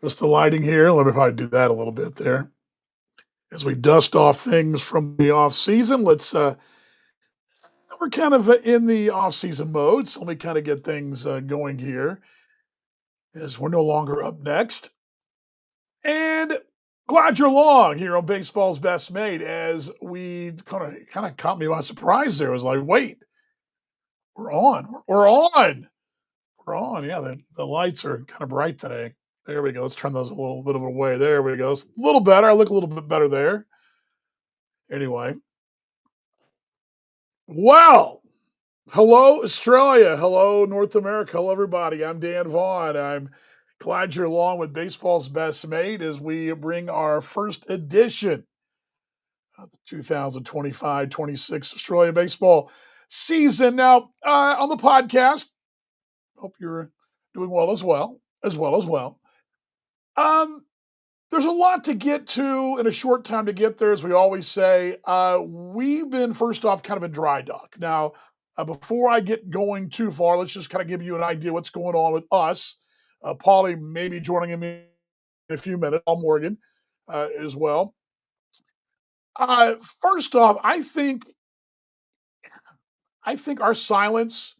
Just the lighting here. Let me probably do that a little bit there. As we dust off things from the off season, we're kind of in the off season mode. So let me kind of get things going here as we're no longer up next. And glad you're along here on Baseball's Best Mate as we kind of caught me by surprise there. I was like, wait, we're on. We're on. We're on. Yeah, the lights are kind of bright today. There we go. Let's turn those a little bit of away. There we go. It's a little better. I look a little bit better there. Anyway. Well, hello, Australia. Hello, North America. Hello, everybody. I'm Dan Vaughn. I'm glad you're along with Baseball's Best Mate as we bring our first edition of the 2025-26 Australia baseball season. Now, on the podcast, hope you're doing well as well. There's a lot to get to in a short time to get there, as we always say. We've been, first off, kind of in dry dock. Now, before I get going too far, let's just kind of give you an idea what's going on with us. Paulie may be joining me in a few minutes, Paul Morgan as well. First off, I think our silence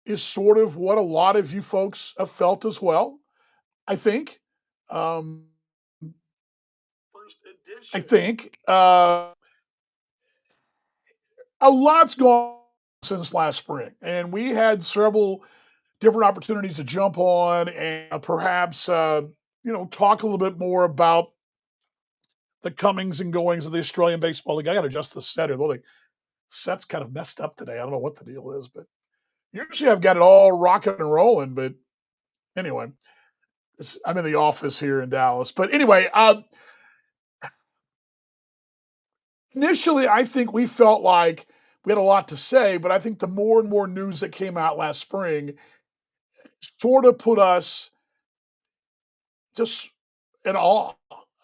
is sort of what a lot of you folks have felt as well. I think. I think a lot's gone on since last spring, and we had several different opportunities to jump on and perhaps talk a little bit more about the comings and goings of the Australian Baseball League. I got to adjust the set here. The set's kind of messed up today. I don't know what the deal is, but usually I've got it all rocking and rolling. But anyway, I'm in the office here in Dallas. But anyway, initially, I think we felt like we had a lot to say, but I think the more and more news that came out last spring sort of put us just in awe,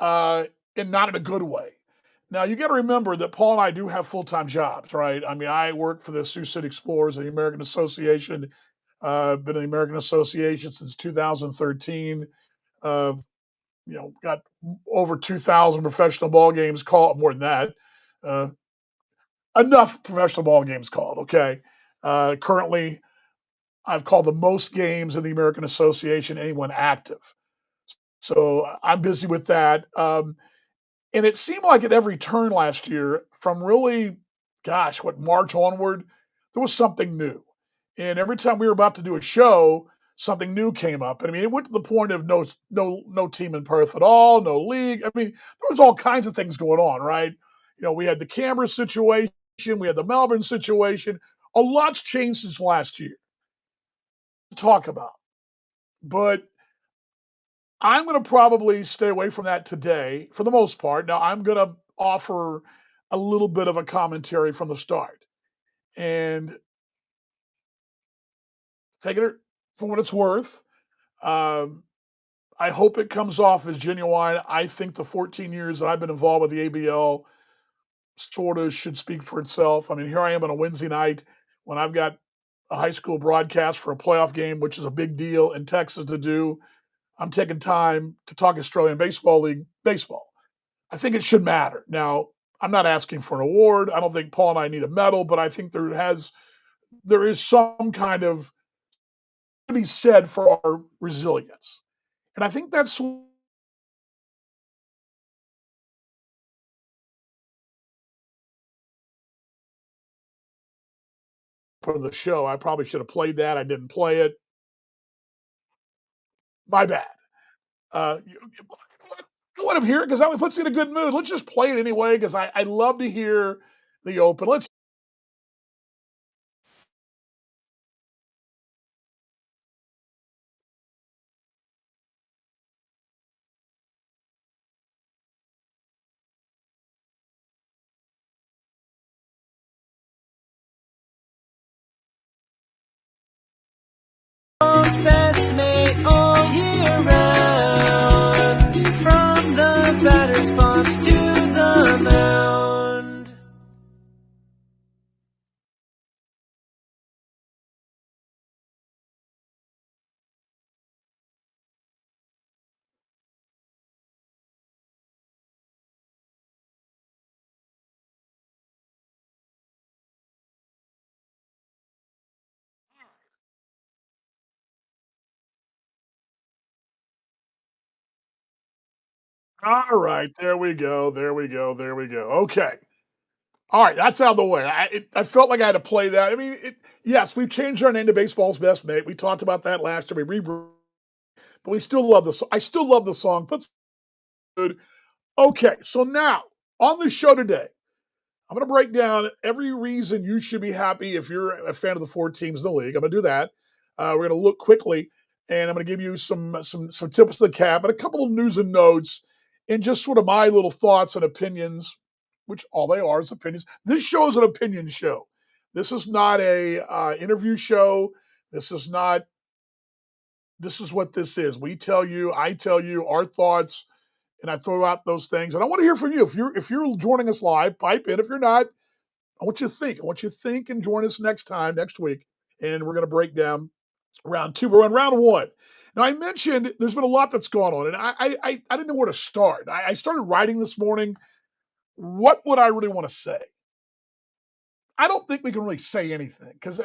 and not in a good way. Now, you got to remember that Paul and I do have full-time jobs, right? I mean, I work for the Sioux City Explorers of the American Association. Been in the American Association since 2013. Got over 2,000 professional ball games called, more than that. Enough professional ball games called, okay? Currently, I've called the most games in the American Association, anyone active. So I'm busy with that. And it seemed like at every turn last year, from really, March onward, there was something new. And every time we were about to do a show, something new came up. And I mean, it went to the point of no team in Perth at all, no league. I mean, there was all kinds of things going on, right? We had the Canberra situation, we had the Melbourne situation. A lot's changed since last year to talk about. But I'm going to probably stay away from that today for the most part. Now, I'm going to offer a little bit of a commentary from the start and take it for what it's worth. I hope it comes off as genuine. I think the 14 years that I've been involved with the ABL sort of should speak for itself. I mean, here I am on a Wednesday night when I've got a high school broadcast for a playoff game, which is a big deal in Texas to do. I'm taking time to talk Australian Baseball League baseball. I think it should matter. Now, I'm not asking for an award. I don't think Paul and I need a medal, but I think there is some kind of to be said for our resilience. And I think that's part of the show. I probably should have played that. I didn't play it. My bad. I want to hear it because that puts you in a good mood. Let's just play it anyway because I love to hear the open. Let's. Best mate all year round, from the batter's box to the mound. All right, there we go. There we go. There we go. Okay. All right, that's out of the way. I felt like I had to play that. I mean, yes, we've changed our name to baseball's best mate. We talked about that last year. We rebranded, but we still love the. I still love the song. Puts good. Okay, so now on the show today, I'm going to break down every reason you should be happy if you're a fan of the four teams in the league. I'm going to do that. We're going to look quickly, and I'm going to give you some tips of the cap and a couple of news and notes, and just sort of my little thoughts and opinions, which all they are is opinions. This show is an opinion show. This is not a interview show. This is not. This is what this is. We tell you, I tell you our thoughts, and I throw out those things. And I want to hear from you. If you're joining us live, pipe in. If you're not, I want you to think. I want you to think and join us next week. And we're going to break down round two. We're on round one. Now, I mentioned there's been a lot that's gone on, and I didn't know where to start. I started writing this morning. What would I really want to say? I don't think we can really say anything because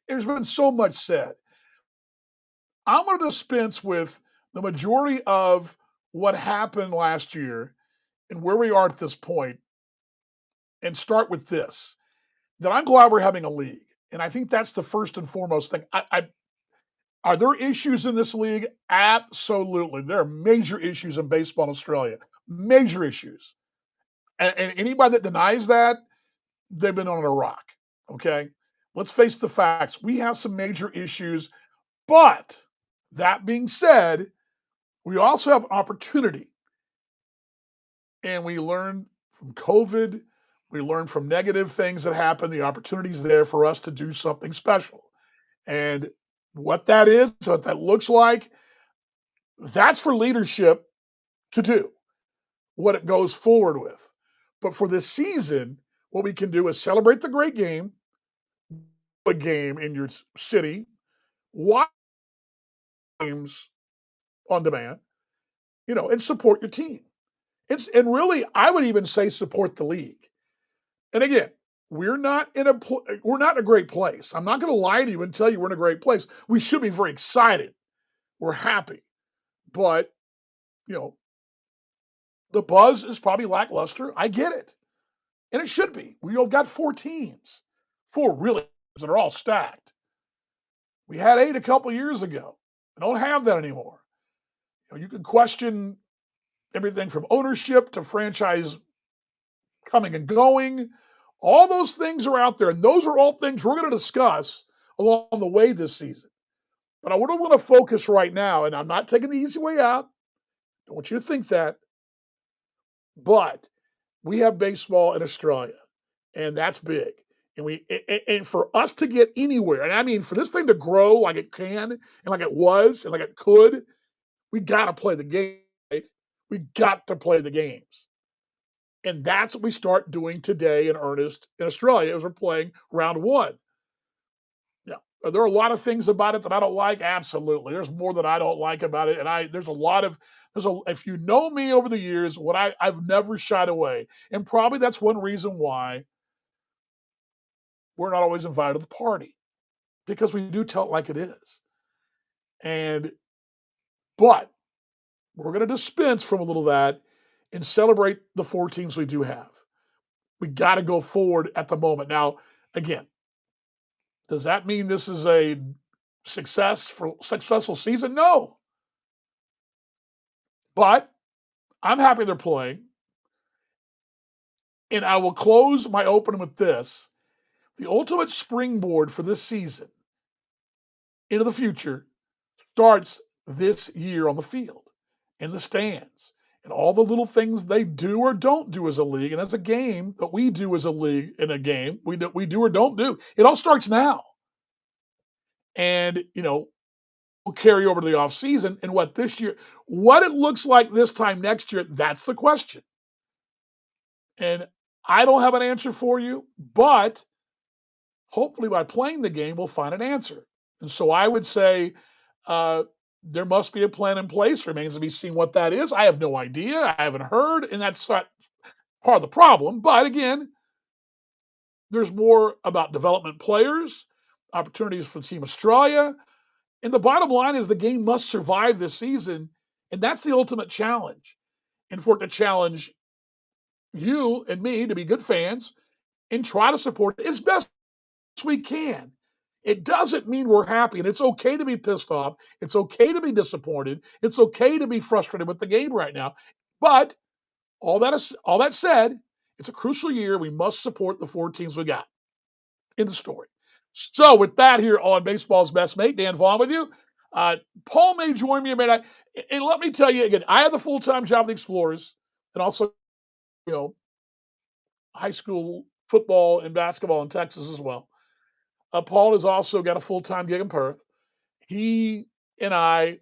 there's been so much said. I'm going to dispense with the majority of what happened last year and where we are at this point and start with this. That I'm glad we're having a league. And I think that's the first and foremost thing. Are there issues in this league? Absolutely. There are major issues in baseball in Australia. Major issues. And anybody that denies that, they've been on a rock. Okay. Let's face the facts. We have some major issues. But that being said, we also have an opportunity. And we learned from COVID, we learned from negative things that happen, the opportunities there for us to do something special. And what that is, what that looks like, that's for leadership to do, what it goes forward with. But for this season, what we can do is celebrate the great game, a game in your city, watch games on demand, and support your team. And really, I would even say support the league. And again, we're not in a great place. I'm not going to lie to you and tell you we're in a great place. We should be very excited. We're happy, but you know the buzz is probably lackluster. I get it, and it should be. We've got four teams, four really that are all stacked. We had eight a couple years ago. We don't have that anymore. You can question everything from ownership to franchise coming and going. All those things are out there, and those are all things we're going to discuss along the way this season. But I would want to focus right now, and I'm not taking the easy way out. I want you to think that. But we have baseball in Australia, and that's big. And for us to get anywhere, and I mean for this thing to grow like it can, and like it was, and like it could, we got to play the game. Right? We got to play the games. And that's what we start doing today in earnest in Australia as we're playing round one. Yeah. Are there a lot of things about it that I don't like? Absolutely. There's more that I don't like about it. And if you know me over the years, I've never shied away. And probably that's one reason why we're not always invited to the party, because we do tell it like it is. And but we're going to dispense from a little of that and celebrate the four teams we do have. We got to go forward at the moment. Now, again, does that mean this is a successful season? No. But I'm happy they're playing. And I will close my opening with this. The ultimate springboard for this season into the future starts this year on the field, in the stands, and all the little things they do or don't do as a league, and as a game that we do as a league in a game, we do or don't do. It all starts now. And, we'll carry over to the off season and what it looks like this time next year, that's the question. And I don't have an answer for you, but hopefully by playing the game, we'll find an answer. And so I would say there must be a plan in place. Remains to be seen what that is. I have no idea. I haven't heard, and that's not part of the problem. But again, there's more about development players, opportunities for Team Australia. And the bottom line is the game must survive this season. And that's the ultimate challenge. and for it to challenge you and me to be good fans and try to support it as best we can. It doesn't mean we're happy, and it's okay to be pissed off. It's okay to be disappointed. It's okay to be frustrated with the game right now. But all that said, it's a crucial year. We must support the 4 teams we got in the story. So with that here on Baseball's Best Mate, Dan Vaughn with you. Paul may join me, and let me tell you again, I have the full-time job of the Explorers, and also, you know, high school football and basketball in Texas as well. Paul has also got a full-time gig in Perth. He and I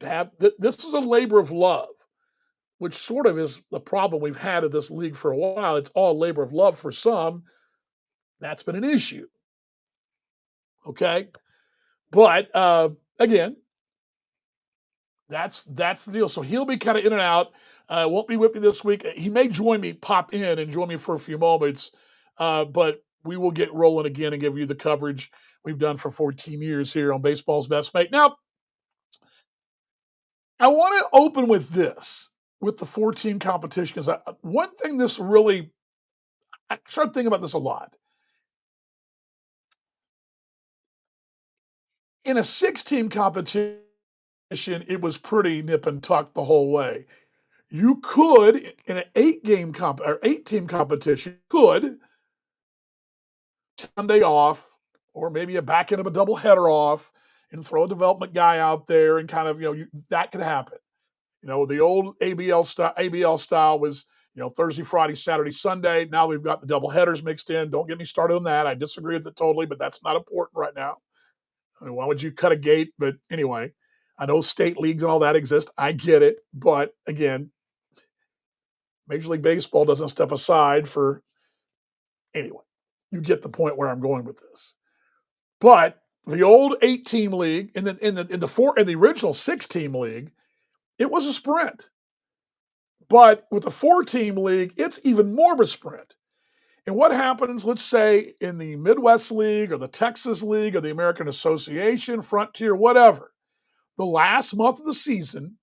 have this is a labor of love, which sort of is the problem we've had at this league for a while. It's all labor of love for some. That's been an issue. Okay, but again, that's the deal. So he'll be kind of in and out. Won't be with me this week. He may join me, pop in and join me for a few moments, but we will get rolling again and give you the coverage we've done for 14 years here on Baseball's Best Mate. Now, I want to open with this, with the 4 team competition, because one thing this really, I started thinking about this a lot. In a 6 team competition, it was pretty nip and tuck the whole way. You could, in an 8 team competition, could Sunday off, or maybe a back end of a doubleheader off, and throw a development guy out there, and kind of, that could happen. The old ABL style was, Thursday, Friday, Saturday, Sunday. Now we've got the double headers mixed in. Don't get me started on that. I disagree with it totally, but that's not important right now. I mean, why would you cut a gate? But anyway, I know state leagues and all that exist. I get it. But again, Major League Baseball doesn't step aside for, anyway, you get the point where I'm going with this. But the old 8 team league and then in the original 6 team league, it was a sprint. But with the 4 team league, it's even more of a sprint. And what happens, let's say, in the Midwest League or the Texas League or the American Association, Frontier, whatever, the last month of the season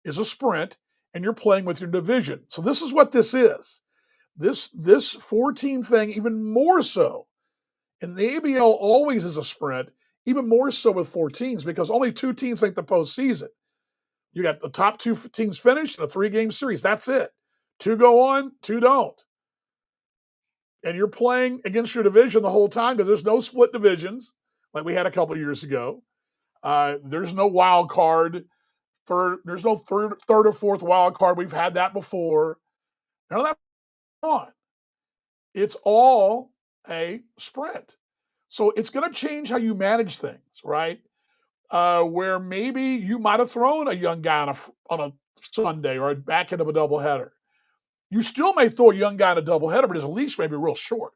is a sprint, and you're playing with your division. So this is what this is. This 4 team thing, even more so. And the ABL always is a sprint, even more so with 4 teams, because only 2 teams make the postseason. You got the top 2 teams finish in a 3-game series. That's it. 2 go on, 2 don't. And you're playing against your division the whole time, because there's no split divisions like we had a couple of years ago. There's no wild card. There's no third or fourth wild card. We've had that before. None of that on. It's all a sprint. So it's going to change how you manage things, right? Where maybe you might have thrown a young guy on a Sunday or a back end of a doubleheader. You still may throw a young guy in a doubleheader, but his leash may be real short.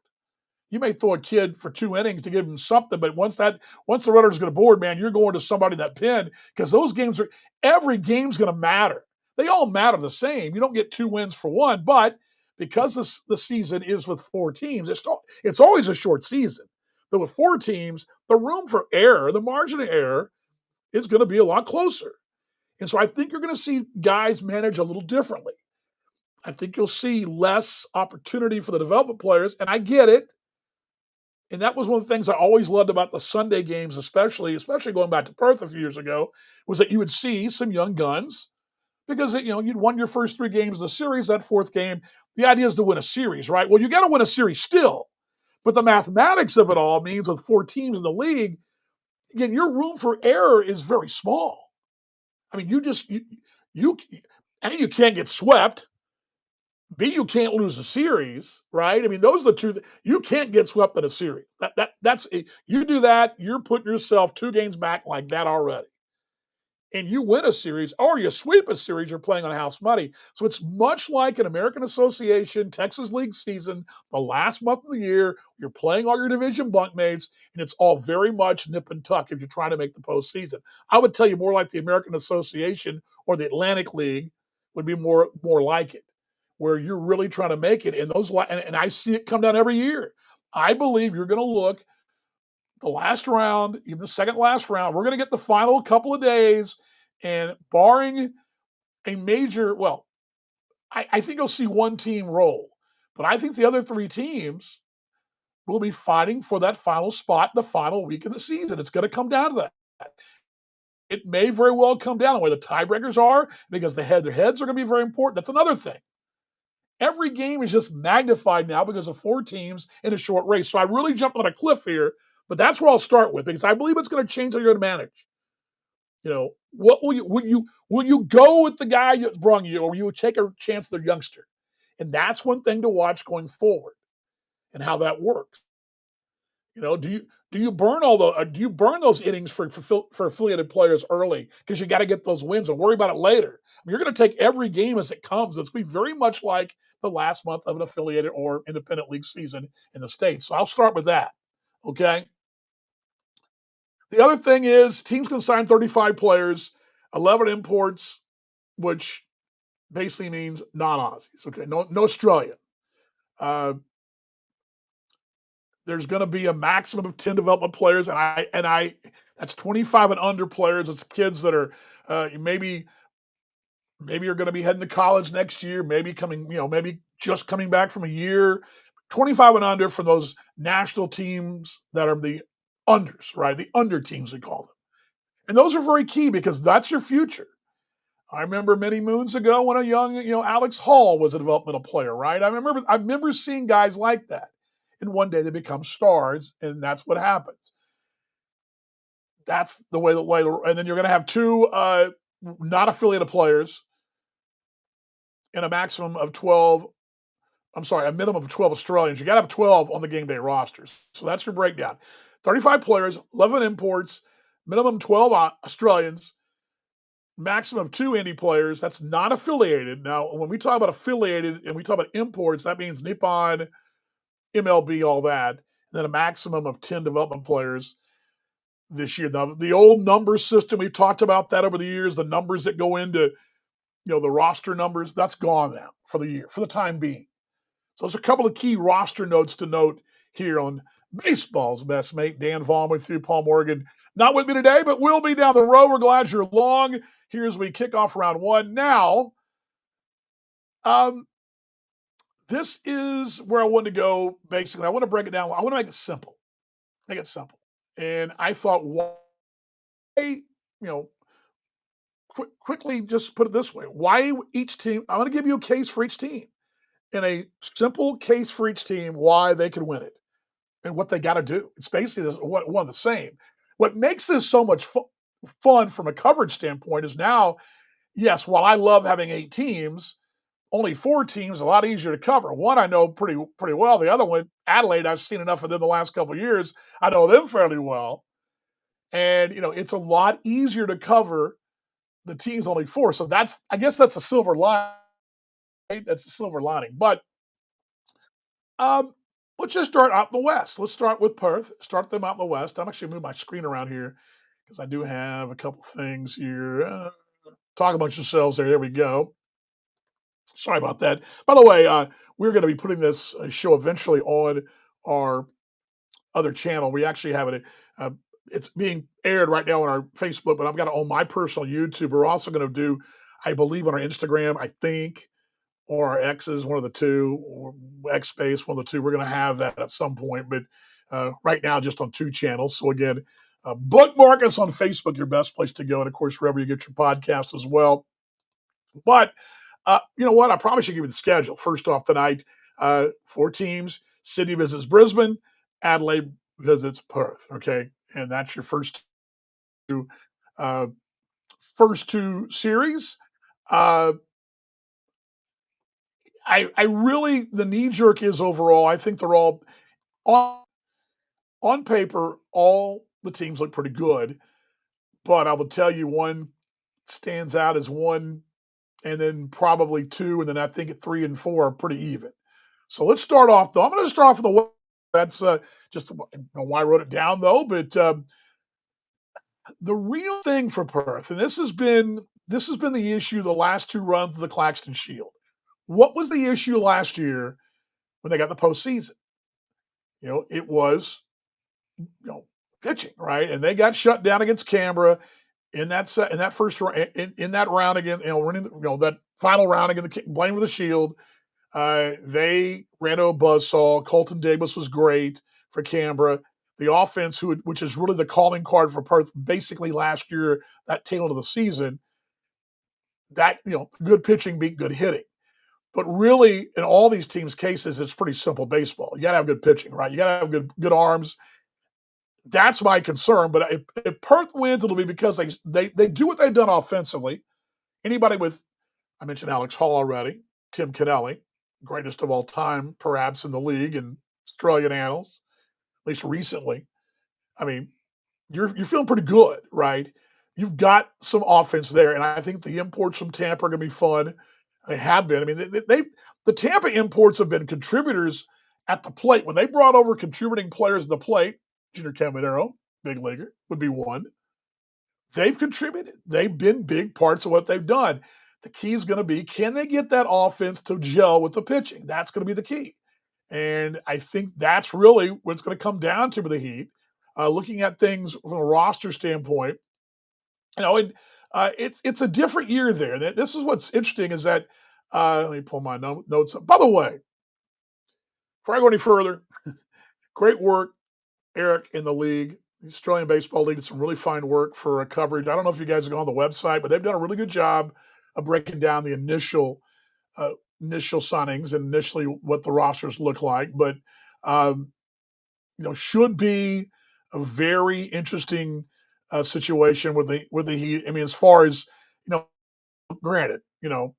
You may throw a kid for 2 innings to give him something, but once the runner's going to board, man, you're going to somebody that pinned, because every game's going to matter. They all matter the same. You don't get 2 wins for one, but because the season is with 4 teams, it's always a short season. But with 4 teams, the room for error, the margin of error, is going to be a lot closer. And so I think you're going to see guys manage a little differently. I think you'll see less opportunity for the development players, and I get it. And that was one of the things I always loved about the Sunday games, especially going back to Perth a few years ago, was that you would see some young guns, because you'd won your first 3 games of the series. That 4th game, the idea is to win a series, right? Well, you got to win a series still, but the mathematics of it all means with 4 teams in the league, again, your room for error is very small. I mean, you you can't get swept. B, you can't lose a series, right? I mean, those are the 2. You can't get swept in a series. That's you do that, you're putting yourself 2 games back like that already. And you win a series or you sweep a series, you're playing on house money. So it's much like an American Association Texas League season, the last month of the year, you're playing all your division bunkmates, and it's all very much nip and tuck if you're trying to make the postseason. I would tell you more like the American Association or the Atlantic League would be more like it, where you're really trying to make it. And I see it come down every year. I believe you're going to look the last round, even the second last round, we're going to get the final couple of days, and barring a major, well, I think you'll see one team roll, but I think the other three teams will be fighting for that final spot the final week of the season. It's going to come down to that. It may very well come down to where the tiebreakers are because their heads are going to be very important. That's another thing. Every game is just magnified now because of four teams in a short race. So I really jumped on a cliff here, but that's where I'll start with because I believe it's going to change how you're going to manage. What will you go with the guy that brung you, or will you take a chance with the youngster? And that's one thing to watch going forward and how that works. Do you burn those innings for affiliated players early because you got to get those wins and worry about it later? I mean, you're going to take every game as it comes. It's going to be very much like the last month of an affiliated or independent league season in the States. So I'll start with that. Okay. The other thing is teams can sign 35 players, 11 imports, which basically means non-Aussies. Okay, no Australian. Uh, there's going to be a maximum of 10 development players, and I that's 25 and under players. It's kids that are maybe you're going to be heading to college next year, maybe just coming back from a year. 25 and under for those national teams that are the unders, right? The under teams we call them, and those are very key because that's your future. I remember many moons ago when a young, Alex Hall was a developmental player, right? I remember seeing guys like that. And one day they become stars, and that's what happens. That's the way and then you're going to have two not affiliated players and a maximum of 12, I'm sorry, a minimum of 12 Australians. You got to have 12 on the game day rosters. So that's your breakdown. 35 players, 11 imports, minimum 12 Australians, maximum of two indie players. That's not affiliated. Now, when we talk about affiliated and we talk about imports, that means Nippon, MLB, all that. And then a maximum of 10 development players this year. Now, the old number system, we've talked about that over the years, the numbers that go into, the roster numbers, that's gone now for the year, for the time being. So there's a couple of key roster notes to note here on baseball's best mate. Dan Vaughn with you, Paul Morgan. Not with me today, but will be down the road. We're glad you're along. Here as we kick off round one. Now, this is where I want to go. Basically, I want to break it down. I want to make it simple. Make it simple. And I thought, why, quickly just put it this way. Why each team, I'm going to give you a case for each team and a simple case for each team why they could win it and what they got to do. It's basically one of the same. What makes this so much fun from a coverage standpoint is now, yes, while I love having 8 teams, only 4 teams, a lot easier to cover. One I know pretty well. The other one, Adelaide, I've seen enough of them the last couple of years. I know them fairly well. And, it's a lot easier to cover the teams only 4. So I guess that's a silver lining. Right? That's a silver lining. But um, let's just start out in the West. Let's start with Perth. Start them out in the West. I'm actually moving my screen around here because I do have a couple things here. Talk amongst yourselves there. There we go. Sorry about that. By the way, we're going to be putting this show eventually on our other channel. We actually have it. It's being aired right now on our Facebook, but I've got it on my personal YouTube. We're also going to do, I believe, on our Instagram, I think, or our X's, one of the two, or X Space, one of the two. We're going to have that at some point, but right now just on 2 channels. So again, bookmark us on Facebook, your best place to go, and of course wherever you get your podcast as well. But you know what? I probably should give you the schedule. First off tonight, 4 teams. Sydney visits Brisbane. Adelaide visits Perth. Okay, and that's your uh, first two series. Uh, I really, the knee jerk is overall. I think they're all on paper. All the teams look pretty good, but I will tell you one stands out as one, and then probably 2, and then I think at 3 and 4 are pretty even. So let's start off though. I'm going to start off with the. That's just I don't know why I wrote it down though, but the real thing for Perth, and this has been the issue the last 2 runs of the Claxton Shield. What was the issue last year when they got the postseason? It was pitching, right? And they got shut down against Canberra. in that first round in that round again, winning that final round again, playing with the Shield. They ran to a buzzsaw. Colton Davis was great for Canberra. The offense, which is really the calling card for Perth, basically last year, that tail end of the season, that good pitching beat good hitting. But really, in all these teams' cases, it's pretty simple baseball. You got to have good pitching, right? You got to have good arms. That's my concern. But if Perth wins, it'll be because they do what they've done offensively. Anybody with, I mentioned Alex Hall already, Tim Kennelly, greatest of all time, perhaps in the league in Australian annals, at least recently. I mean, you're feeling pretty good, right? You've got some offense there, and I think the imports from Tampa are going to be fun. They have been. I mean, the Tampa imports have been contributors at the plate. When they brought over contributing players at the plate, Junior Caminero, big leaguer, would be one. They've contributed. They've been big parts of what they've done. The key is going to be, can they get that offense to gel with the pitching? That's going to be the key. And I think that's really what it's going to come down to with the Heat. Looking at things from a roster standpoint, it's a different year there. This is what's interesting is that let me pull my notes up. By the way, before I go any further, great work, Eric, in the league. The Australian Baseball League did some really fine work for coverage. I don't know if you guys have gone on the website, but they've done a really good job of breaking down the initial signings and initially what the rosters look like. But should be a very interesting situation with the Heat. I mean, as far as granted, you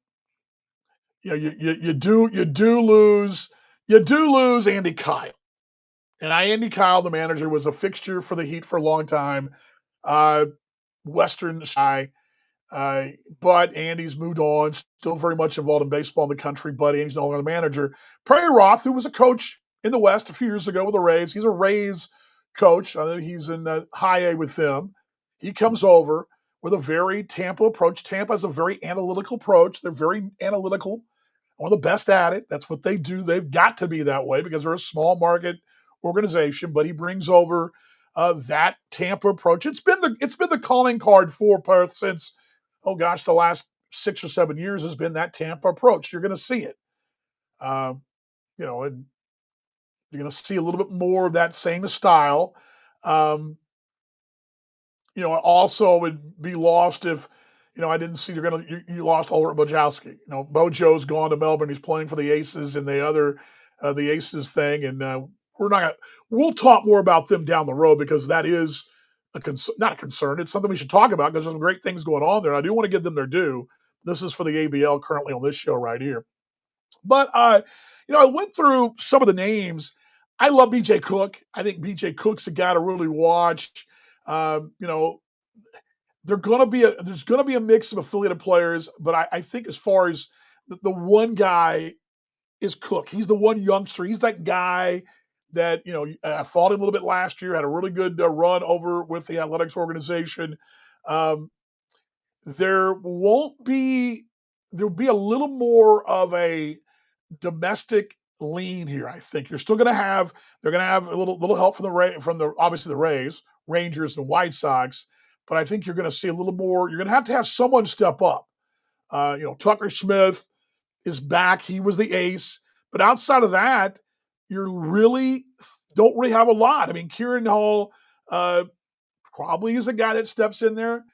do lose Andy Kyle, and Andy Kyle, the manager, was a fixture for the Heat for a long time. Western guy. But Andy's moved on, still very much involved in baseball in the country, but Andy's no longer the manager. Perry Roth, who was a coach in the West a few years ago with the Rays, he's a Rays coach. I think he's in high A with them. He comes over with a very Tampa approach. Tampa has a very analytical approach. They're very analytical, one of the best at it. That's what they do. They've got to be that way because they're a small market organization, but he brings over that Tampa approach. It's been the calling card for Perth since, oh gosh, the last 6 or 7 years has been that Tampa approach. You're going to see it. And you're going to see a little bit more of that same style. Also would be lost if, I didn't see you lost Ulrich Bojowski. Bojo's gone to Melbourne. He's playing for the Aces and the Aces thing. And we'll talk more about them down the road because that is not a concern. It's something we should talk about because there's some great things going on there. I do want to give them their due. This is for the ABL currently on this show right here. But, I went through some of the names. I love BJ Cook. I think BJ Cook's a guy to really watch. There's going to be a mix of affiliated players, but I think as far as the one guy is Cook. He's the one youngster. He's that guy that, I fought him a little bit last year, had a really good run over with the athletics organization. There'll be a little more of a domestic lean here. I think they're going to have a little help from the obviously the Rays, Rangers, and White Sox, but I think you're going to see a little more. You're going to have someone step up. Tucker Smith is back. He was the ace, but outside of that, you don't really have a lot. I mean, Kieran Hall probably is a guy that steps in there.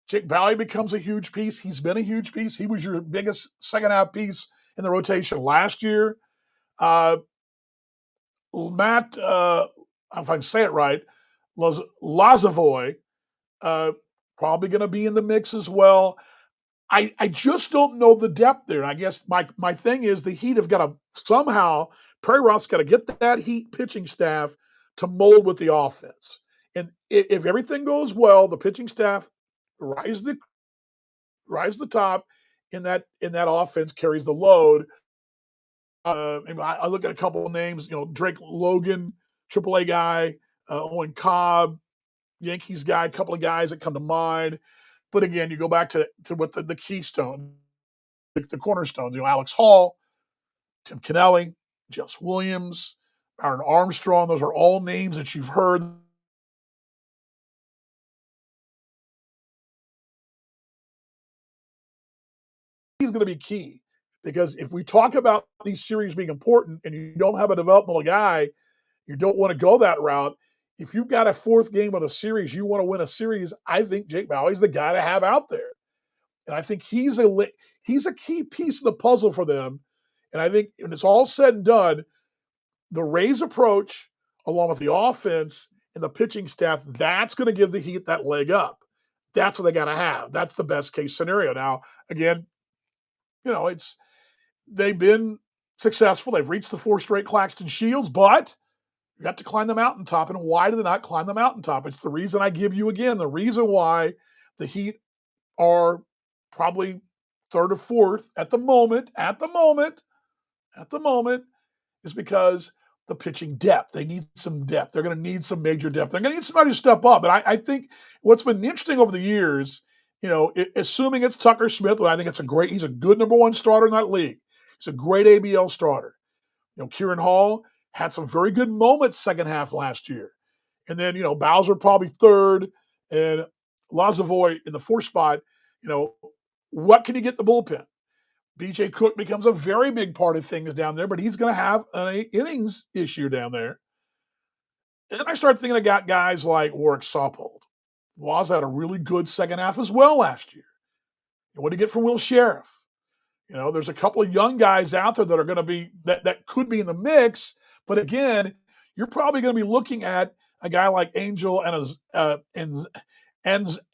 Jake Bally becomes a huge piece. He's been a huge piece. He was your biggest second half piece in the rotation last year. Matt, if I can say it right, Lazavoy, probably going to be in the mix as well. I just don't know the depth there. And I guess my thing is the Heat have got to somehow, Perry Roth's got to get that Heat pitching staff to mold with the offense. And if everything goes well, the pitching staff rise the top in that offense, carries the load. I look at a couple of names, Drake Logan, AAA guy, Owen Cobb, Yankees guy, a couple of guys that come to mind. But again, you go back to what the keystone, the cornerstones, Alex Hall, Tim Kennelly, Jess Williams, Aaron Armstrong. Those are all names that you've heard he's going to be key because if we talk about these series being important and you don't have a developmental guy, you don't want to go that route. If you've got a fourth game of the series, you want to win a series, I think Jake Bowie's the guy to have out there. And I think he's a key piece of the puzzle for them. And I think when it's all said and done, the Rays approach, along with the offense and the pitching staff, that's going to give the Heat that leg up. That's what they got to have. That's the best case scenario. Now, again, they've been successful. They've reached the 4 straight Claxton Shields, but you got to climb the mountaintop. And why do they not climb the mountaintop? It's the reason I give you again, the reason why the Heat are probably third or fourth at the moment, is because the pitching depth. They need some depth. They're going to need some major depth. They're going to need somebody to step up. And I think what's been interesting over the years, assuming it's Tucker Smith, I think he's a good number 1 starter in that league. He's a great ABL starter. Kieran Hall had some very good moments second half last year. And then, Bowser probably third and Lazovoy in the 4th spot. What can you get in the bullpen? BJ Cook becomes a very big part of things down there, but he's going to have an innings issue down there. And then I start thinking I got guys like Warwick Saupold. Waz had a really good second half as well last year. And what do you get from Will Sheriff? There's a couple of young guys out there that are going to be that could be in the mix, but again, you're probably going to be looking at a guy like Angel and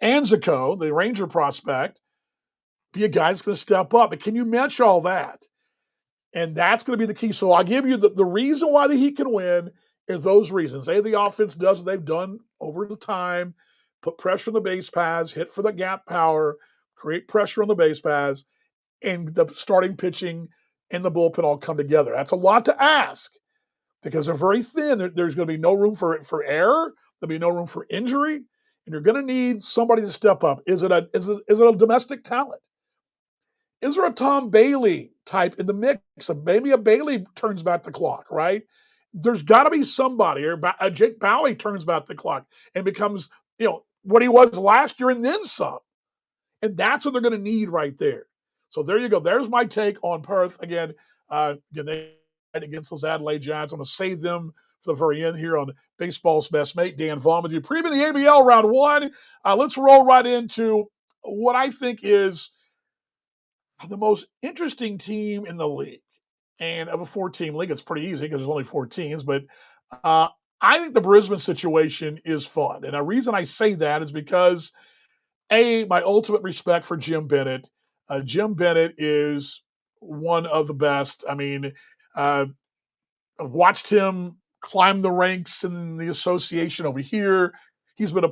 Anzico, the Ranger prospect, be a guy that's going to step up. But can you match all that? And that's going to be the key. So I'll give you the reason why the Heat can win is those reasons. The offense does what they've done over the time, put pressure on the base paths, hit for the gap power, create pressure on the base paths, and the starting pitching and the bullpen all come together. That's a lot to ask because they're very thin. There's going to be no room for error. There'll be no room for injury, and you're going to need somebody to step up. Is it a domestic talent? Is there a Tom Bailey type in the mix? Maybe a Bailey turns back the clock, right? There's got to be somebody, or a Jake Bowie turns back the clock and becomes, what he was last year and then some. And that's what they're going to need right there. So there you go. There's my take on Perth. Again, they fight against those Adelaide Giants. I'm going to save them for the very end here on Baseball's Best Mate. Dan Vaughn with you. Previewing the ABL Round 1. Let's roll right into what I think is the most interesting team in the league. And of a 4-team league, it's pretty easy because there's only 4 teams. But I think the Brisbane situation is fun. And the reason I say that is because, my ultimate respect for Jim Bennett. Jim Bennett is one of the best. I mean, I've watched him climb the ranks in the association over here. He's been a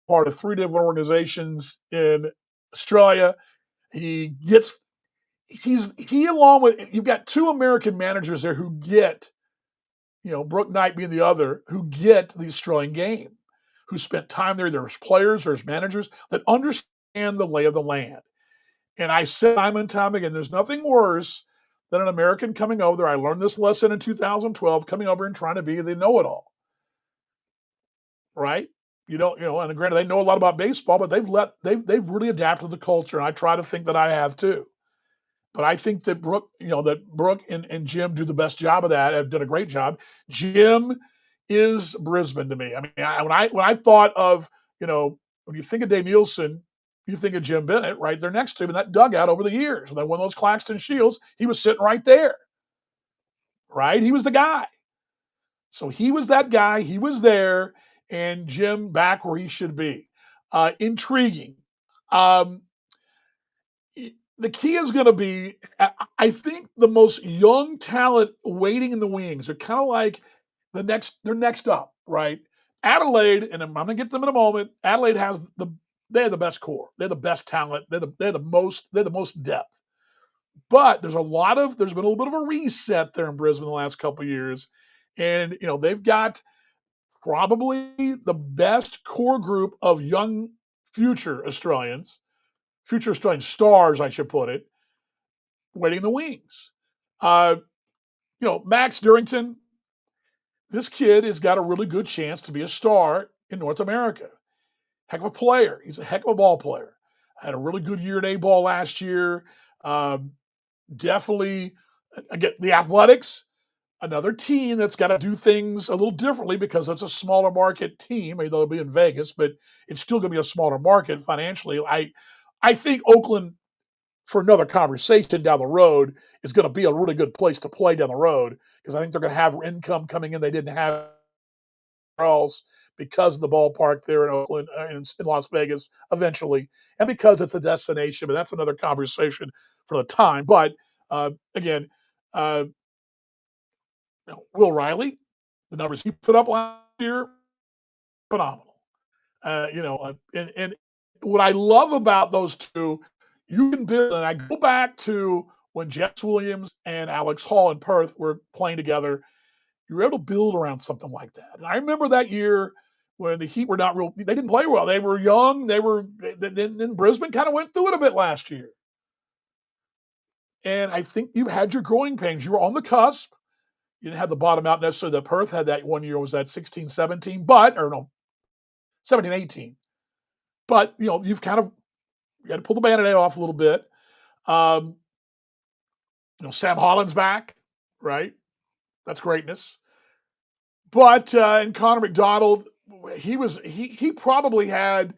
part of 3 different organizations in Australia. He along with, you've got 2 American managers there who get, Brooke Knight being the other, who get the Australian game, who spent time there. There's players, there's managers that understand the lay of the land. And I said time and time again, there's nothing worse than an American coming over there. I learned this lesson in 2012, coming over and trying to be the know-it-all, right? And granted, they know a lot about baseball, but they've really adapted to the culture. And I try to think that I have too. But I think that Brooke and Jim do the best job of that. Have done a great job. Jim is Brisbane to me. I mean, when I thought of, when you think of Dave Nielsen, you think of Jim Bennett right there next to him in that dugout over the years. When they won those Claxton Shields, he was sitting right there, right? He was the guy. So he was that guy. He was there, and Jim back where he should be. Intriguing. The key is going to be, I think, the most young talent waiting in the wings. They're kind of like they're next up, right? Adelaide, and I'm going to get them in a moment. Adelaide they have the best core. They're the best talent. They're the most depth. But there's been a little bit of a reset there in Brisbane the last couple of years, and they've got probably the best core group of young future Australian stars, I should put it, waiting in the wings. Max Durrington, this kid has got a really good chance to be a star in North America. Heck of a player. He's a heck of a ball player. Had a really good year in A-ball last year. Um, Definitely, again, the Athletics, another team that's got to do things a little differently because it's a smaller market team. I mean, they'll be in Vegas, but it's still going to be a smaller market financially. I think Oakland, for another conversation down the road, is going to be a really good place to play down the road because I think they're going to have income coming in they didn't have else because of the ballpark there in Oakland, in Las Vegas, eventually, and because it's a destination. But that's another conversation for the time. But again, uh, Will Riley, the numbers he put up last year, phenomenal. And what I love about those two, you can build. And I go back to when Jess Williams and Alex Hall in Perth were playing together. You were able to build around something like that. And I remember that year when the Heat were not real. They didn't play well. They were young. Then Brisbane kind of went through it a bit last year. And I think you had your growing pains. You were on the cusp. You didn't have the bottom out necessarily that Perth had that one year was that 16, 17, or no, 17, 18. But, you've kind of, you had to pull the Band-Aid off a little bit. Um, Sam Holland's back, right? That's greatness. But and Connor McDonald, he probably had,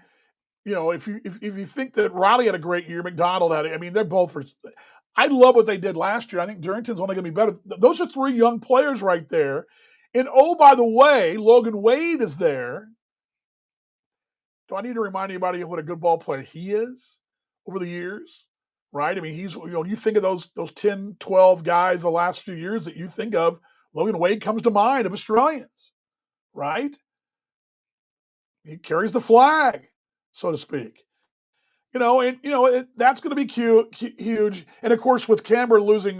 if you think that Riley had a great year, McDonald had it. I mean, they're both. I love what they did last year. I think Durrington's only going to be better. Those are three young players right there. And oh, by the way, Logan Wade is there. Do I need to remind anybody of what a good ball player he is over the years? Right? I mean, you think of those 10, 12 guys the last few years that you think of, Logan Wade comes to mind of Australians, right? He carries the flag, so to speak. That's going to be huge. And of course, with Canberra losing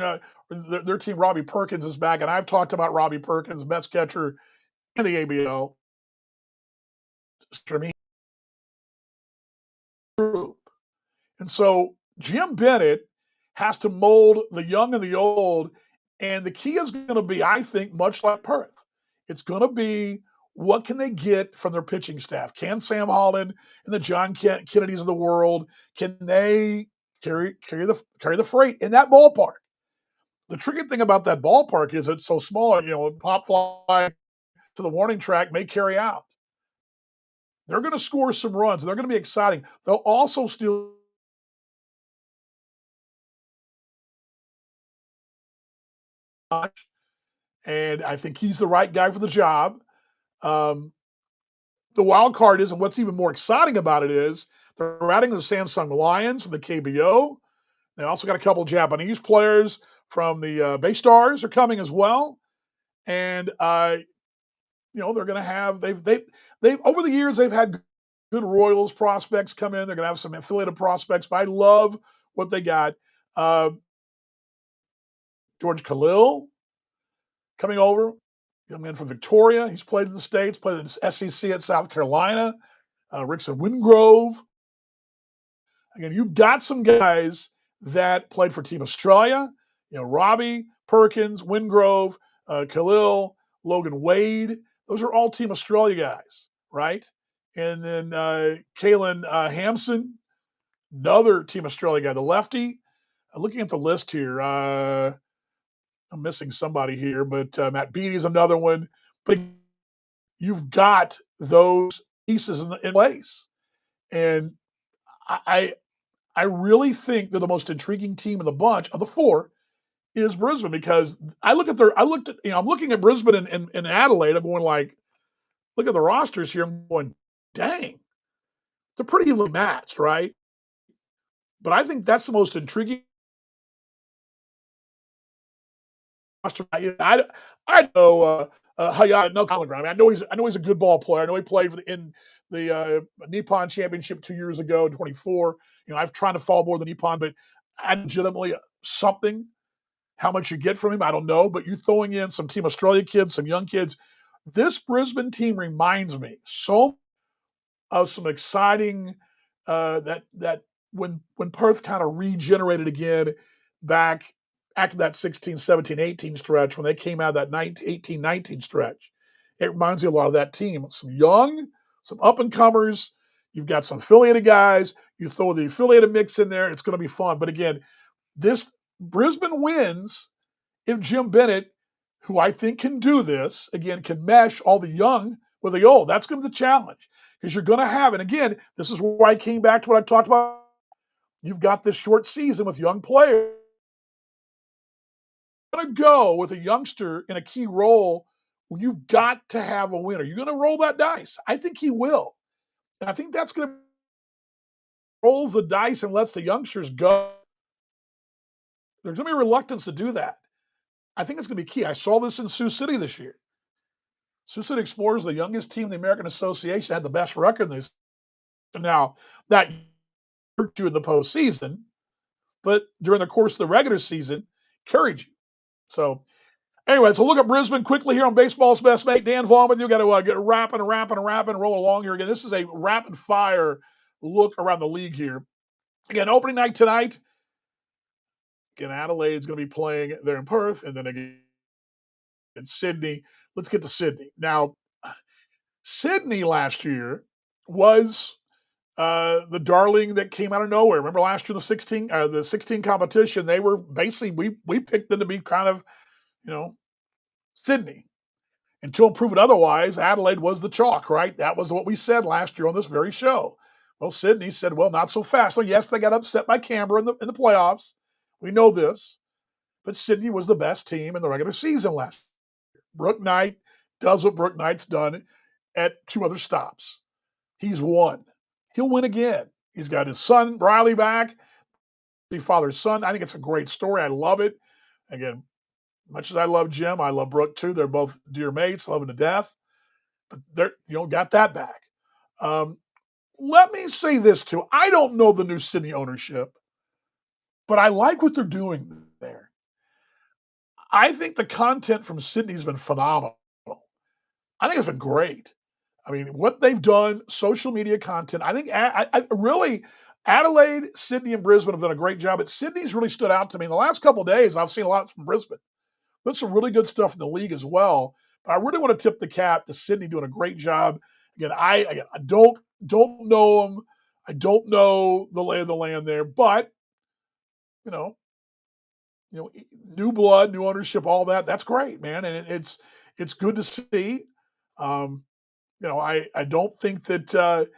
their team, Robbie Perkins is back, and I've talked about Robbie Perkins, best catcher in the ABL. For me, and so Jim Bennett has to mold the young and the old, and the key is going to be, I think, much like Perth. It's going to be what can they get from their pitching staff? Can Sam Holland and the John Kennedys of the world, can they carry the freight in that ballpark? The tricky thing about that ballpark is it's so small. Pop fly to the warning track may carry out. They're going to score some runs. They're going to be exciting. They'll also still and I think he's the right guy for the job. Um, the wild card is, and what's even more exciting about it is, they're adding the Samsung Lions from the KBO. They also got a couple of Japanese players from the Bay Stars are coming as well, and they're going to have they've over the years they've had good Royals prospects come in. They're going to have some affiliated prospects, but I love what they got. George Khalil coming over, young man from Victoria. He's played in the States, played in the SEC at South Carolina. Rickson Wingrove. Again, you've got some guys that played for Team Australia. Robbie, Perkins, Wingrove, Khalil, Logan Wade. Those are all Team Australia guys, right? And then Kalen Hampson, another Team Australia guy, the lefty. Looking at the list here, I'm missing somebody here, but Matt Beattie's another one. But you've got those pieces in place. And I really think they're the most intriguing team in the bunch of the four is Brisbane, because I'm looking at Brisbane and Adelaide. I'm going like, look at the rosters here. I'm going, dang, they're pretty evenly matched, right? But I think that's the most intriguing roster. I know Hayat, no Colin. I know he's a good ball player. I know he played in the Nippon Championship 2 years ago in 24. I've tried to follow more than Nippon, but I legitimately something. How much you get from him, I don't know. But you're throwing in some Team Australia kids, some young kids. This Brisbane team reminds me so of some exciting that when Perth kind of regenerated again back after that 16, 17, 18 stretch when they came out of that 18, 19 stretch. It reminds me a lot of that team. Some young, some up-and-comers. You've got some affiliated guys. You throw the affiliated mix in there. It's going to be fun. But again, This Brisbane wins if Jim Bennett, who I think can do this, again, can mesh all the young with the old. That's going to be the challenge because you're going to have, and again, this is why I came back to what I talked about. You've got this short season with young players. You're going to go with a youngster in a key role when you've got to have a winner. You're going to roll that dice. I think he will. And I think that's going to rolls the dice and lets the youngsters go. There's going to be a reluctance to do that. I think it's going to be key. I saw this in Sioux City this year. Sioux City Explorers, the youngest team in the American Association, had the best record this. Now, that hurt you in the postseason, but during the course of the regular season, carried you. So, anyway, so look at Brisbane quickly here on Baseball's Best Mate. Dan Vaughn with you. Got to get rapping, roll along here again. This is a rapid fire look around the league here. Again, opening night tonight. Again, Adelaide's going to be playing there in Perth, and then again in Sydney. Let's get to Sydney. Now, Sydney last year was the darling that came out of nowhere. Remember last year the 16 competition, they were basically we picked them to be kind of, Sydney. Until proven otherwise, Adelaide was the chalk, right? That was what we said last year on this very show. Well, Sydney said, well, not so fast. So yes, they got upset by Canberra in the playoffs. We know this. But Sydney was the best team in the regular season last year. Brooke Knight does what Brooke Knight's done at 2 other stops. He's won. He'll win again. He's got his son, Riley, back. The father's son. I think it's a great story. I love it. Again, much as I love Jim, I love Brooke too. They're both dear mates, love him to death. But they're got that back. Let me say this too. I don't know the new Sydney ownership, but I like what they're doing there. I think the content from Sydney's been phenomenal. I think it's been great. I mean, what they've done, social media content. I think really Adelaide, Sydney, and Brisbane have done a great job. But Sydney's really stood out to me. In the last couple of days, I've seen a lot from Brisbane. But some really good stuff in the league as well. But I really want to tip the cap to Sydney doing a great job. Again, I don't know them. I don't know the lay of the land there, but new blood, new ownership, all that. That's great, man, and it's good to see. I don't think that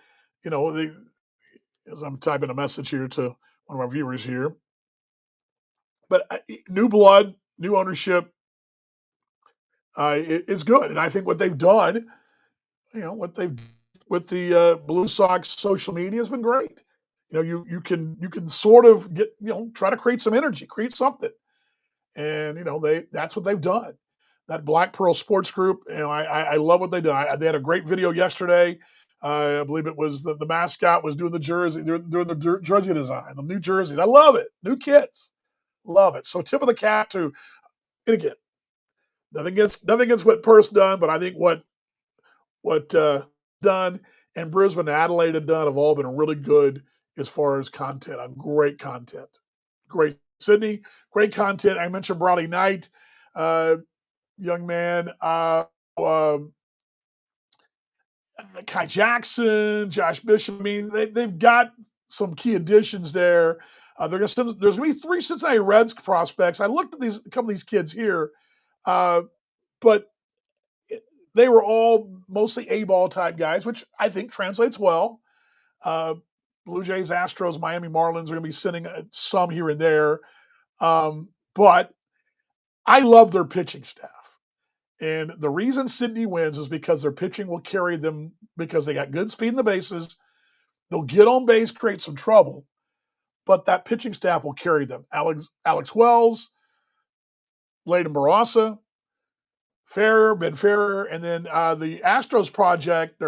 as I'm typing a message here to one of our viewers here, but new blood, new ownership is good, and I think what they've done, what they've with the Blue Sox social media has been great. You can sort of get try to create some energy, create something, and that's what they've done. That Black Pearl Sports Group, I love what they did. They had a great video yesterday. I believe it was the mascot was doing the jersey, doing the jersey design, the new jerseys. I love it. New kits, love it. So tip of the cap to, and again, nothing against what Perth's done, but I think what done and Brisbane and Adelaide have done have all been really good as far as content. Great content. Great Sydney, great content. I mentioned Brawley Knight, young man. Kai Jackson, Josh Bishop. I mean, they've got some key additions there. There's going to be 3 Cincinnati Reds prospects. I looked at a couple of these kids here, but they were all mostly A-ball type guys, which I think translates well. Blue Jays, Astros, Miami Marlins are going to be sending some here and there. But I love their pitching staff. And the reason Sydney wins is because their pitching will carry them because they got good speed in the bases. They'll get on base, create some trouble, but that pitching staff will carry them. Alex Wells, Layden Barasa, Ben Ferrer, and then the Astros prospect,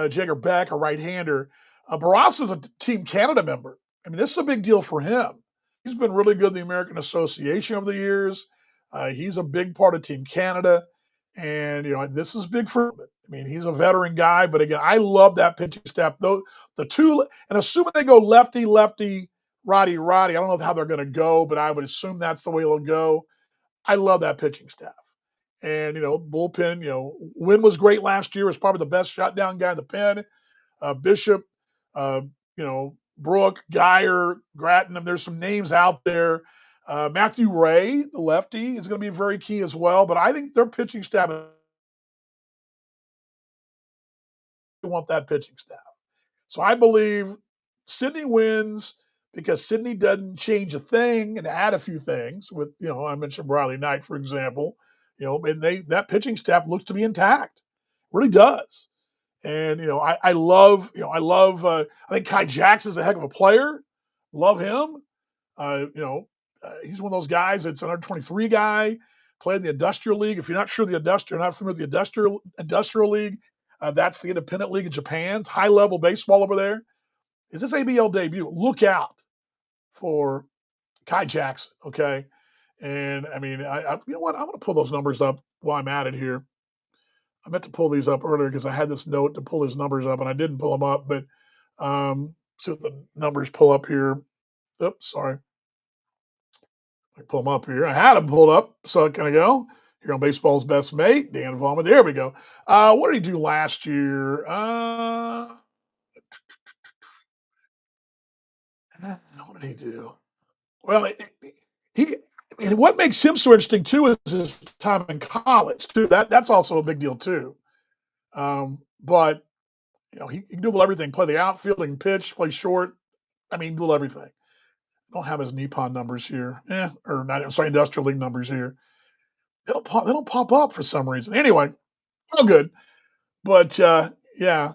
Jagger Beck, a right-hander. Barasa's a Team Canada member. I mean, this is a big deal for him. He's been really good in the American Association over the years. He's a big part of Team Canada, and this is big for him. I mean, he's a veteran guy, but again, I love that pitching staff. Though the two, and assuming they go lefty, righty, I don't know how they're going to go, but I would assume that's the way it'll go. I love that pitching staff, and bullpen. Wynn was great last year. Was probably the best shutdown guy in the pen. Bishop, Brooke, Geyer, Grattan. There's some names out there. Matthew Ray, the lefty, is going to be very key as well. But I think their pitching staff want that pitching staff. So I believe Sydney wins because Sydney doesn't change a thing and add a few things. With I mentioned Briley Knight, for example. And that pitching staff looks to be intact, really does. And I love I think Kai Jackson's a heck of a player. Love him. He's one of those guys that's an under 23 guy, played in the Industrial League. If you're not sure not familiar with the Industrial League, that's the independent league in Japan. It's high level baseball over there. Is this ABL debut? Look out for Kai Jackson, okay? And I mean, you know what? I'm going to pull those numbers up while I'm at it here. I meant to pull these up earlier because I had this note to pull his numbers up, and I didn't pull them up. But see what the numbers pull up here. Oops, sorry. I pull them up here. I had them pulled up. So can I go? Here on Baseball's Best Mate, Dan Vollmer. There we go. What did he do last year? What did he do? Well, he. And what makes him so interesting too is his time in college too. That's also a big deal too. But he can do everything. Play the outfield, he can pitch, play short. I mean, do everything. I don't have his Nippon numbers here. Or not. I'm sorry, Industrial League numbers here. They don't pop up for some reason. Anyway, all good. But yeah,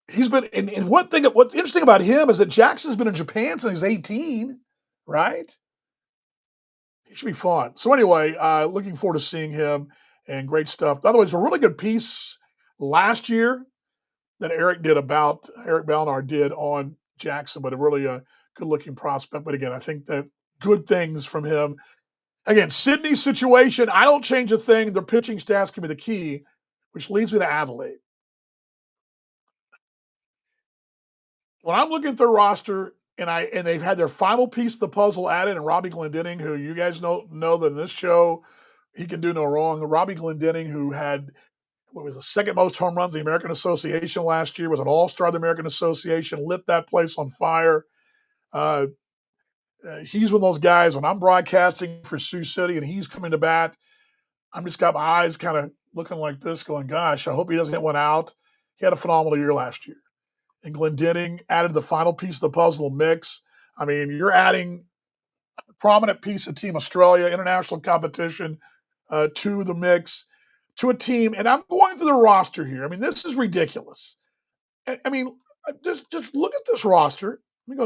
he's been. And what's interesting about him is that Jackson's been in Japan since he was 18, right? He should be fun. So anyway, looking forward to seeing him and great stuff. Otherwise, a really good piece last year that Eric Balnar did on Jackson, but a really good looking prospect. But again, I think that good things from him. Again, Sydney's situation, I don't change a thing. Their pitching stats can be the key, which leads me to Adelaide. When I'm looking at their roster and they've had their final piece of the puzzle added, and Robbie Glendenning, who you guys know that in this show, he can do no wrong. Robbie Glendenning, who had what was the second most home runs in the American Association last year, was an all-star of the American Association, lit that place on fire. He's one of those guys, when I'm broadcasting for Sioux City and he's coming to bat, I'm just got my eyes kind of looking like this going, gosh, I hope he doesn't hit one out. He had a phenomenal year last year. And Glendenning added the final piece of the puzzle mix. I mean, you're adding a prominent piece of Team Australia, international competition, to the mix, to a team. And I'm going through the roster here. I mean, this is ridiculous. I mean, just look at this roster. Let me go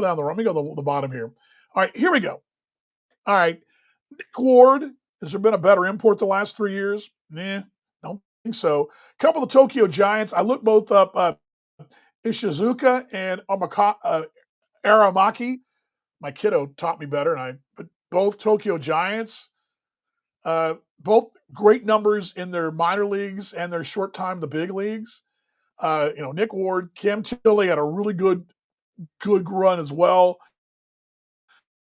to the bottom here. All right, here we go. All right, Nick Ward. Has there been a better import the last 3 years? Don't think so. A couple of the Tokyo Giants. I looked both up. Ishizuka and Aramaki. My kiddo taught me better, but both Tokyo Giants. Both great numbers in their minor leagues and their short time in the big leagues. Nick Ward, Cam Tilley had a really good run as well.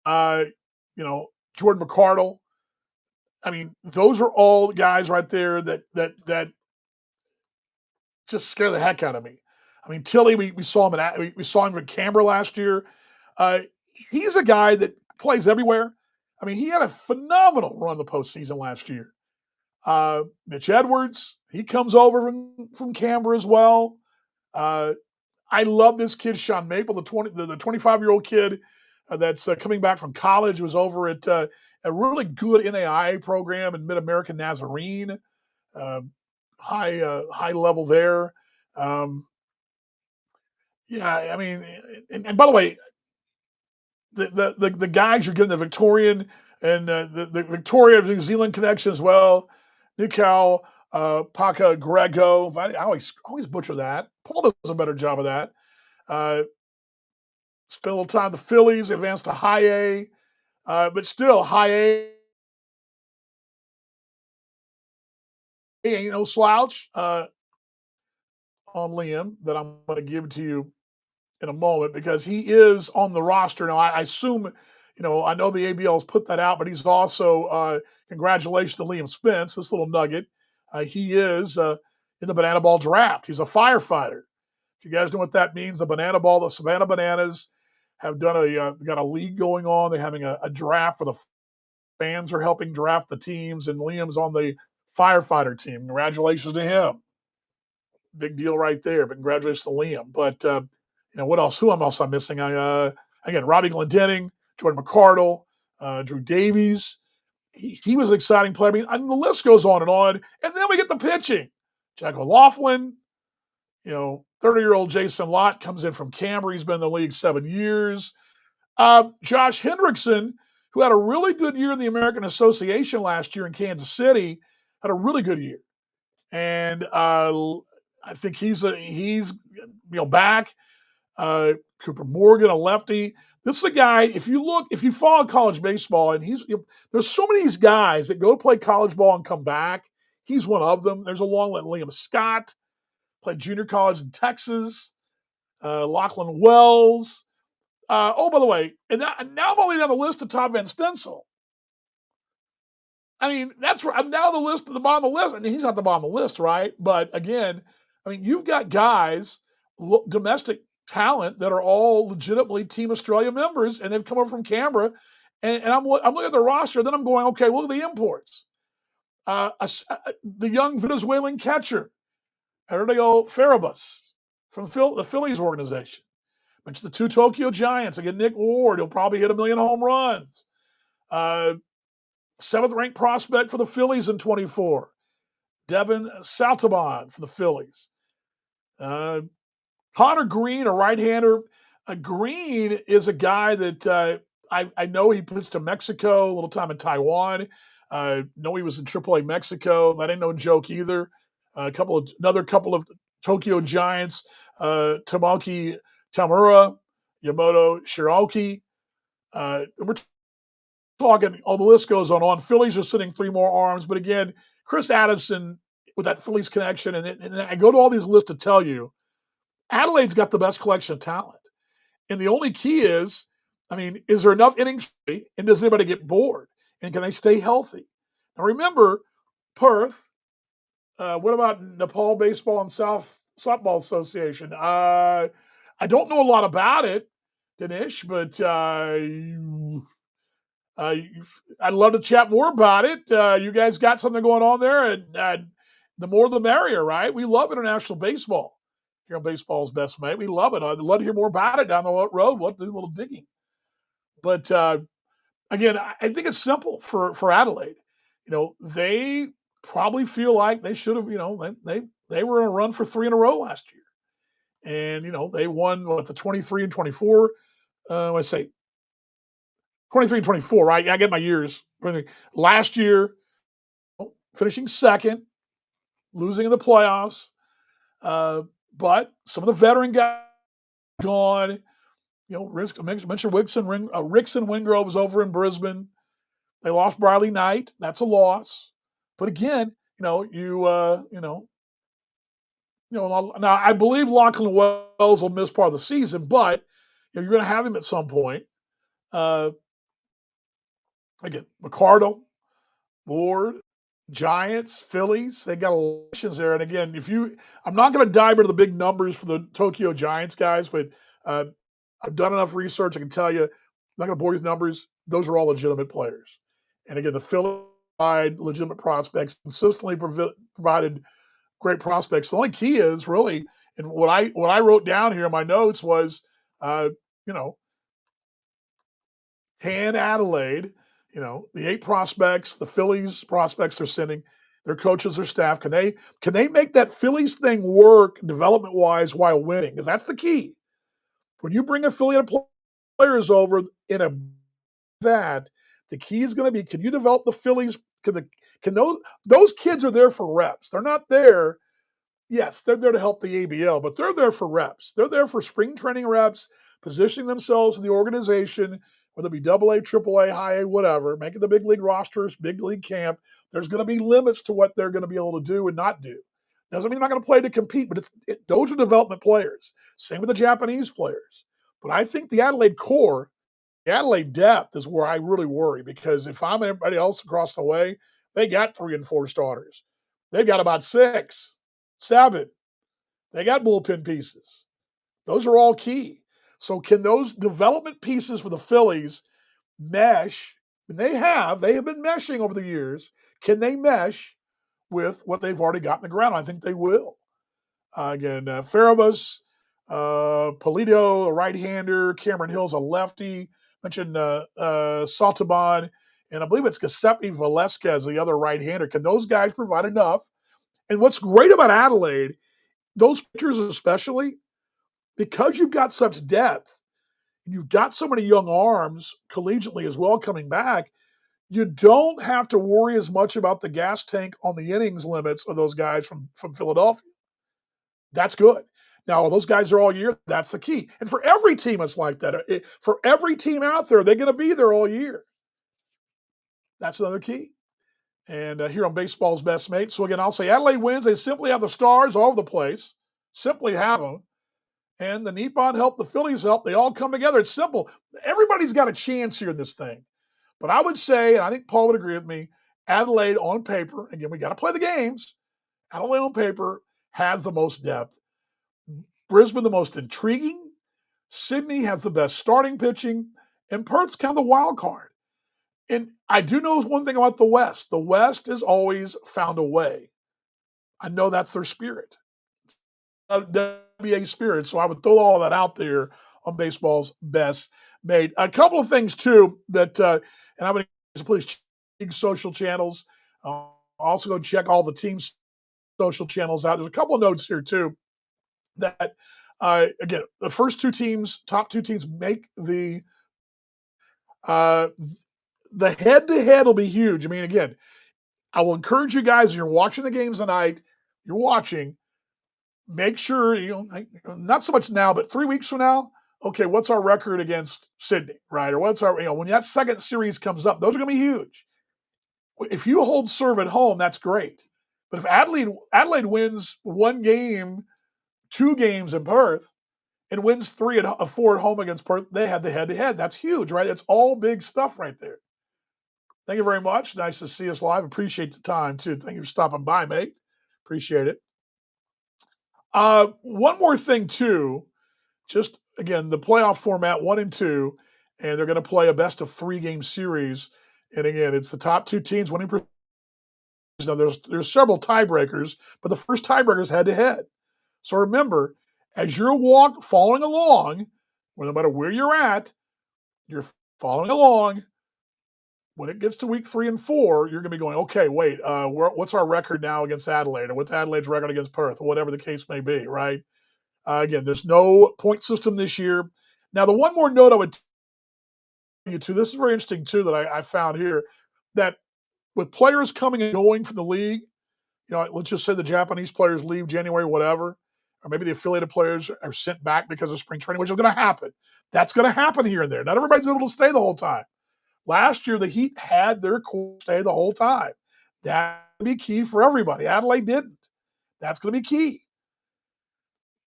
Jordan McCardle. I mean, those are all guys right there that just scare the heck out of me. I mean, Tilley, we saw him in Canberra last year. He's a guy that plays everywhere. I mean, he had a phenomenal run in the postseason last year. Mitch Edwards, he comes over from Canberra as well. I love this kid, Sean Maple, the 25-year-old kid that's coming back from college. Was over at a really good NAIA program in Mid-American Nazarene. High level there. Yeah, I mean, and by the way, the guys you're getting the Victorian and the Victoria New Zealand connection as well. Nikau Paka Grego. I always butcher that. Paul does a better job of that. Spent a little time with the Phillies, advanced to high A, but still high A ain't no slouch on Liam that I'm going to give to you in a moment because he is on the roster. Now, I assume, I know the ABL has put that out, but he's also, congratulations to Liam Spence, this little nugget. He is in the Banana Ball draft. He's a firefighter. If you guys know what that means, the banana ball, the Savannah Bananas have done got a league going on. They're having a draft where the fans are helping draft the teams, and Liam's on the firefighter team. Congratulations to him. Big deal right there. But congratulations to Liam. But what else? Who else I'm missing? Again, Robbie Glendenning, Jordan McCardle, Drew Davies. He was an exciting player. I mean, the list goes on. And then we get the pitching. Jack O'Loughlin, 30-year-old Jason Lott comes in from Canberra. He's been in the league 7 years. Josh Hendrickson, who had a really good year in the American Association last year in Kansas City, had a really good year. And I think he's back. Cooper Morgan, a lefty. This is a guy, if you follow college baseball, and there's so many of these guys that go play college ball and come back. He's one of them. There's a long one, Liam Scott, played junior college in Texas. Lachlan Wells. By the way, and now I'm only down the list of Todd Van Stencil. I mean, that's where I'm now the list at the bottom of the list. I mean, he's not the bottom of the list, right? But again, I mean, you've got guys, domestic talent that are all legitimately Team Australia members, and they've come over from Canberra. And I'm looking at the roster, then I'm going, okay, look at the imports. The young Venezuelan catcher, Herdio Farabas, from the Phillies organization. Mentioned the 2 Tokyo Giants. Again, Nick Ward, he'll probably hit 1 million home runs. 7th ranked prospect for the Phillies in 24. Devin Saltaban for the Phillies. Connor Green, a right-hander. Green is a guy that I know he pitched to Mexico, a little time in Taiwan. Know he was in AAA Mexico. That ain't no joke either. Another couple of Tokyo Giants, Tomoki Tamura, Yamato Shiraki. We're talking, the list goes on. Phillies are sitting 3 more arms. But again, Chris Adamson with that Phillies connection. And I go to all these lists to tell you, Adelaide's got the best collection of talent. And the only key is, I mean, is there enough innings, and does anybody get bored? And can they stay healthy? Now remember, Perth, what about Nepal Baseball and South Softball Association? I don't know a lot about it, Dinesh, but I'd love to chat more about it. You guys got something going on there, and the more the merrier, right? We love international baseball here on Baseball's Best Mate. We love it. I'd love to hear more about it down the road. We'll do a little digging. But again, I think it's simple for Adelaide. They probably feel like they should have, they were in a run for 3 in a row last year. And, they won the 23 and 24. Let's say 23 and 24, right? I get my years. Last year, finishing second, losing in the playoffs. But some of the veteran guys gone. Mentioned Rickson Wingrove was over in Brisbane. They lost Briley Knight. That's a loss. But again, now I believe Lachlan Wells will miss part of the season, but you're going to have him at some point. Again, McCardle, Ward, Giants, Phillies, they got elections there. And again, I'm not going to dive into the big numbers for the Tokyo Giants guys, but I've done enough research. I can tell you, I'm not going to bore you with numbers. Those are all legitimate players. And again, the Phillies legitimate prospects, consistently provided great prospects. The only key is really, and what I wrote down here in my notes was, can Adelaide, the 8 prospects, the Phillies prospects they're sending, their coaches, their staff, can they make that Phillies thing work development wise while winning? Because that's the key. When you bring affiliate players over the key is going to be, can you develop the Phillies? Can those kids are there for reps? They're not there. Yes, they're there to help the ABL, but they're there for reps. They're there for spring training reps, positioning themselves in the organization, whether it be AA, AAA, high A, whatever, making the big league rosters, big league camp. There's going to be limits to what they're going to be able to do and not do. Doesn't mean they're not going to play to compete, but those are development players. Same with the Japanese players. But I think the Adelaide core, the Adelaide depth is where I really worry, because if I'm everybody else across the way, they got 3 and 4 starters. They've got about 6, 7. They got bullpen pieces. Those are all key. So can those development pieces for the Phillies mesh? And they have been meshing over the years. Can they mesh with what they've already got in the ground? I think they will. Again, Farabus, Polito, a right-hander, Cameron Hill's a lefty. Mentioned Saltaban, and I believe it's Giuseppe Velasquez, the other right-hander. Can those guys provide enough? And what's great about Adelaide, those pitchers especially, because you've got such depth and you've got so many young arms collegiately as well coming back, you don't have to worry as much about the gas tank on the innings limits of those guys from Philadelphia. That's good. Now, those guys are all year. That's the key. And for every team, it's like that. For every team out there, they're going to be there all year. That's another key. And here on Baseball's Best Mate. So, again, I'll say Adelaide wins. They simply have the stars all over the place. Simply have them. And the Nippon help, the Phillies help. They all come together. It's simple. Everybody's got a chance here in this thing. But I would say, and I think Paul would agree with me, Adelaide on paper, again, we got to play the games. Adelaide on paper has the most depth. Brisbane, the most intriguing. Sydney has the best starting pitching. And Perth's kind of the wild card. And I do know one thing about the West. The West has always found a way. I know that's their spirit. WBA spirit. So I would throw all of that out there on Baseball's Best Mate. A couple of things, too, that, and I would please check social channels. Also go check all the team's social channels out. There's a couple of notes here, too, that, again, the first two teams, top two teams, make the head-to-head will be huge. I mean, again, I will encourage you guys, if you're watching the games tonight, you're watching, make sure, not so much now, but 3 weeks from now, okay, what's our record against Sydney, right? Or what's our, when that second series comes up, those are going to be huge. If you hold serve at home, that's great. But if Adelaide wins one game, 2 games in Perth, and wins 4 at home against Perth, they had the head-to-head. That's huge, right? It's all big stuff right there. Thank you very much. Nice to see us live. Appreciate the time, too. Thank you for stopping by, mate. Appreciate it. One more thing, too. Just, again, the playoff format, 1 and 2, and they're going to play a best-of-3 game series. And, again, it's the top 2 teams winning. Now, there's several tiebreakers, but the first tiebreaker is head-to-head. So remember, as you're following along, no matter where you're at, you're following along. When it gets to week 3 and 4, you're going to be going, okay, wait, what's our record now against Adelaide? Or what's Adelaide's record against Perth? Or whatever the case may be, right? Again, there's no point system this year. Now, the one more note I would tell you, too, this is very interesting, too, that I found here, that with players coming and going from the league, let's just say the Japanese players leave January, whatever, or maybe the affiliated players are sent back because of spring training, which is going to happen. That's going to happen here and there. Not everybody's able to stay the whole time. Last year, the Heat had their core stay the whole time. That would be key for everybody. Adelaide didn't. That's going to be key.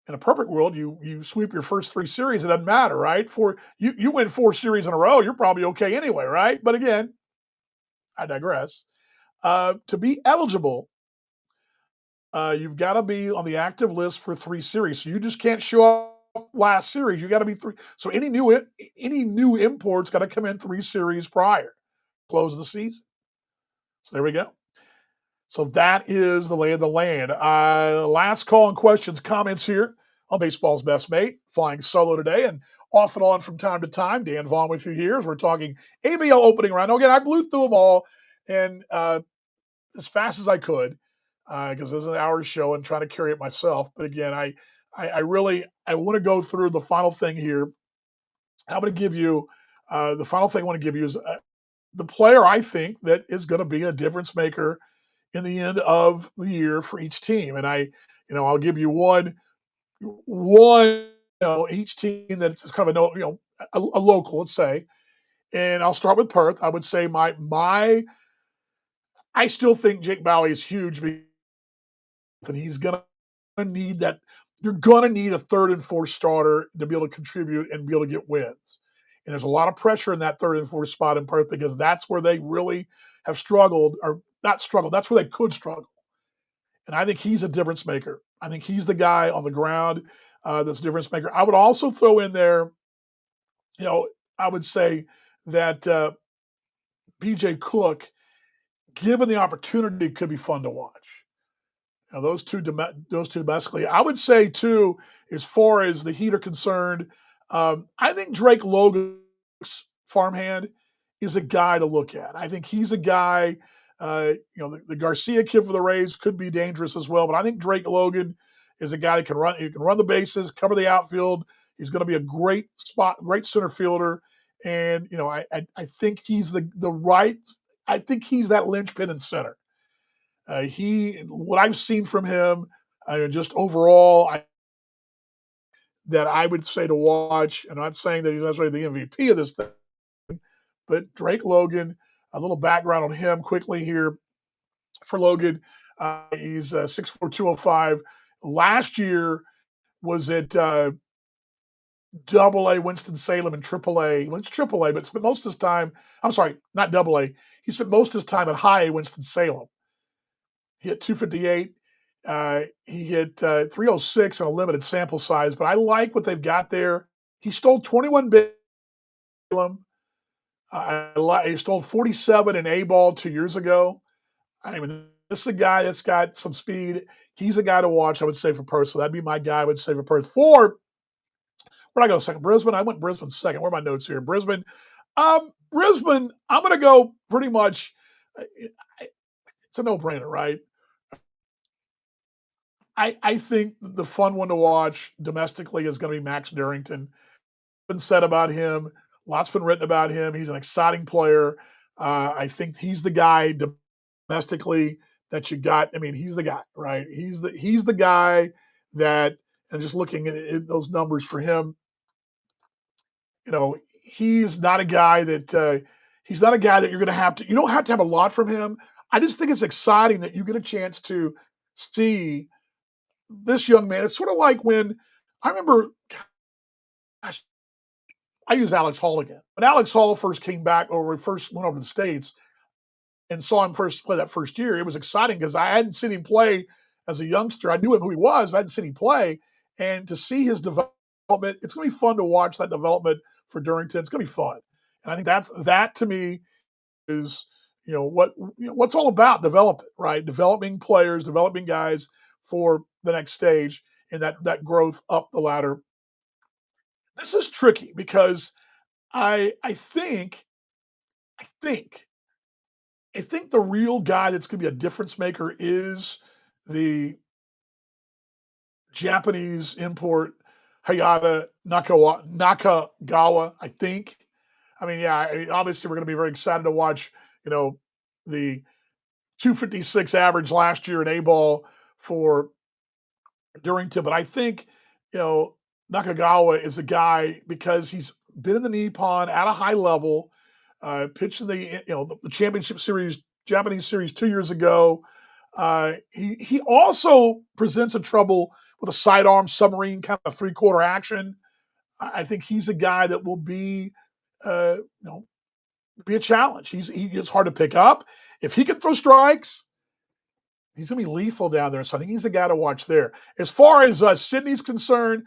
In a perfect world, you sweep your first 3 series, it doesn't matter, right? You win 4 series in a row, you're probably okay anyway, right? But again, I digress. To be eligible, you've got to be on the active list for 3 series. So you just can't show up last series. You got to be 3. So any new imports got to come in 3 series prior, close the season. So there we go. So that is the lay of the land. Last call and questions, comments here on Baseball's Best Mate, flying solo today and off and on from time to time. Dan Vaughn with you here as we're talking ABL opening round. Now, again, I blew through them all and as fast as I could because this is an hour show and trying to carry it myself. But again, I want to go through the final thing here. I'm going to give you the final thing I want to give you is the player I think that is going to be a difference maker in the end of the year for each team. And I'll give you one, each team that's kind of a local, let's say. And I'll start with Perth. I would say I still think Jake Bowie is huge, and he's going to need that. You're going to need a 3rd and 4th starter to be able to contribute and be able to get wins. And there's a lot of pressure in that 3rd and 4th spot in Perth because that's where they really have struggled, or not struggled. That's where they could struggle. and I think he's a difference maker. I think he's the guy on the ground that's a difference maker. I would also throw in there, you know, I would say that BJ Cook, given the opportunity, could be fun to watch. Now, those two domestically. I would say too, as far as the Heat are concerned, I think Drake Logan's farmhand is a guy to look at. I think he's a guy. The Garcia kid for the Rays could be dangerous as well, but I think Drake Logan is a guy that can run. He can run the bases, cover the outfield. He's going to be a great center fielder, and I think he's the right. I think he's that linchpin in center. What I've seen from him, just overall, that I would say to watch. I'm not saying that he's necessarily the MVP of this thing, but Drake Logan. A little background on him quickly here for Logan. He's 6'4", 205. Last year was at Double A Winston-Salem and Triple A. Well, it's Triple A, but spent most of his time. I'm sorry, not Double A. He spent most of his time at High A Winston-Salem. He hit 258. He hit 306 in a limited sample size, but I like what they've got there. He stole 21 bases. He stole 47 in A-ball 2 years ago. I mean, this is a guy that's got some speed. He's a guy to watch, I would say, for Perth. So that'd be my guy I would say for Perth. Where'd I go second? Brisbane? I went Brisbane second. Where are my notes here? Brisbane. Brisbane, I'm going to go pretty much. It's a no-brainer, right? I think the fun one to watch domestically is going to be Max Durrington. Been said about him. Lots been written about him. He's an exciting player. I think he's the guy domestically that you got. I mean, he's the guy, right? He's the guy that, and just looking at those numbers for him, he's not a guy that you're going to have to. You don't have to have a lot from him. I just think it's exciting that you get a chance to see this young man. It's sort of like when I remember, gosh, I use Alex Hall again. When Alex Hall first came back, or first went over to the States and saw him first play that first year, it was exciting because I hadn't seen him play as a youngster. I knew him who he was, but I hadn't seen him play. And to see his development, it's going to be fun to watch that development for Durrington. It's going to be fun. And I think that to me is, what's all about development, right? Developing players, developing guys for the next stage and that growth up the ladder. This is tricky because I think the real guy that's going to be a difference maker is the Japanese import Hayata Nakagawa. I think. I mean, yeah. Obviously, we're going to be very excited to watch. The 256 average last year in A-ball for Durrington, but I think Nakagawa is a guy because he's been in the Nippon at a high level, pitched in the championship series, Japanese series 2 years ago. He also presents a trouble with a sidearm submarine kind of 3/4 action. I think he's a guy that will be a challenge. It's hard to pick up. If he can throw strikes, he's going to be lethal down there. So I think he's a guy to watch there. As far as Sydney's concerned,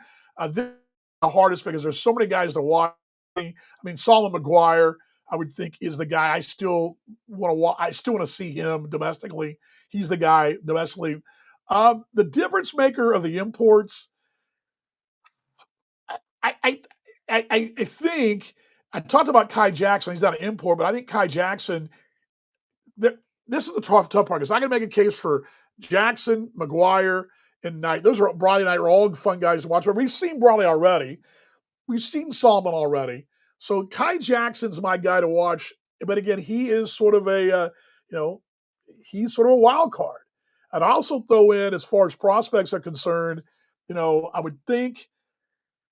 this is the hardest because there's so many guys to watch. I mean, Solomon McGuire, I would think, is the guy I still want to watch. I still want to see him domestically. He's the guy domestically. The difference maker of the imports, I think I talked about Kai Jackson. He's not an import, but I think Kai Jackson. This is the tough part because I can make a case for Jackson, McGuire, and Knight. Bradley and Knight are all fun guys to watch. But we've seen Bradley already. We've seen Solomon already. So Kai Jackson's my guy to watch. But again, he is sort of he's sort of a wild card. I'd also throw in, as far as prospects are concerned, I would think,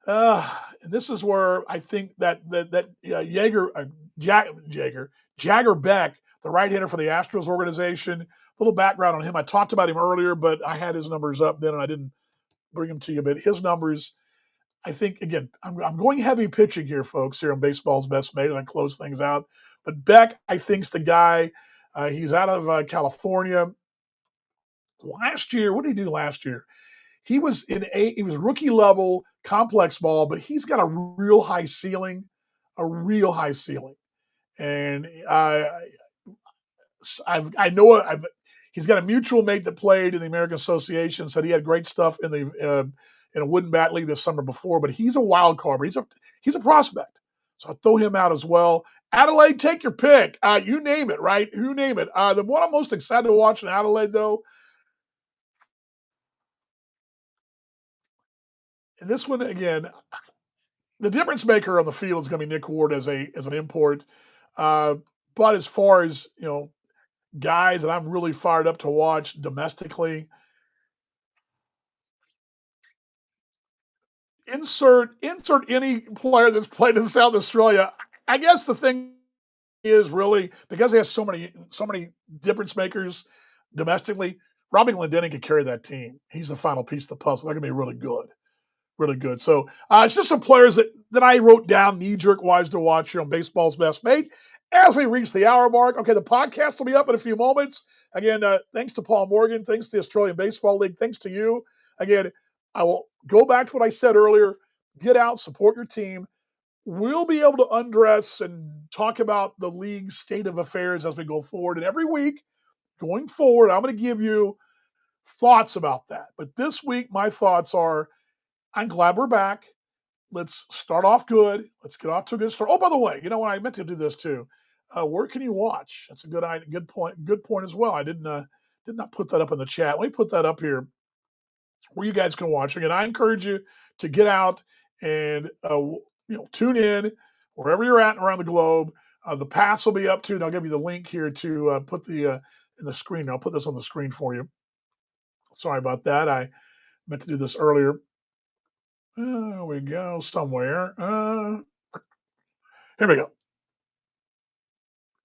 and this is where I think that Jagger Beck, the right-hander for the Astros organization. A little background on him. I talked about him earlier, but I had his numbers up then and I didn't bring them to you. But his numbers, I think, again, I'm going heavy pitching here, folks, here on Baseball's Best Made, and I close things out. But Beck, I think, is the guy. He's out of California. last year, what did he do last year? He was he was rookie level complex ball, but he's got a real high ceiling, a real high ceiling. And I know he's got a mutual mate that played in the American Association, said he had great stuff in a wooden bat league this summer before, but he's a wild card. He's a prospect. So I'll throw him out as well. Adelaide, take your pick. You name it, right? You name it. The one I'm most excited to watch in Adelaide, though, and this one again, the difference maker on the field is going to be Nick Ward as an import. But as far as guys that I'm really fired up to watch domestically, insert any player that's played in South Australia. I guess the thing is really because they have so many difference makers domestically. Robbie Glendening could carry that team. He's the final piece of the puzzle. They're going to be really good. Really good. So it's just some players that I wrote down knee-jerk wise to watch here on Baseball's Best Mate. As we reach the hour mark, okay, the podcast will be up in a few moments. Again, thanks to Paul Morgan. Thanks to the Australian Baseball League. Thanks to you. Again, I will go back to what I said earlier. Get out, support your team. We'll be able to undress and talk about the league's state of affairs as we go forward. And every week going forward, I'm going to give you thoughts about that. But this week, my thoughts are, I'm glad we're back. Let's start off good. Let's get off to a good start. Oh, by the way, you know what? I meant to do this too. Where can you watch? That's a good point. Good point as well. I did not put that up in the chat. Let me put that up here where you guys can watch. Again, I encourage you to get out and tune in wherever you're at around the globe. The pass will be up too, and I'll give you the link here to put in the screen. I'll put this on the screen for you. Sorry about that. I meant to do this earlier. There we go. Somewhere. Here we go.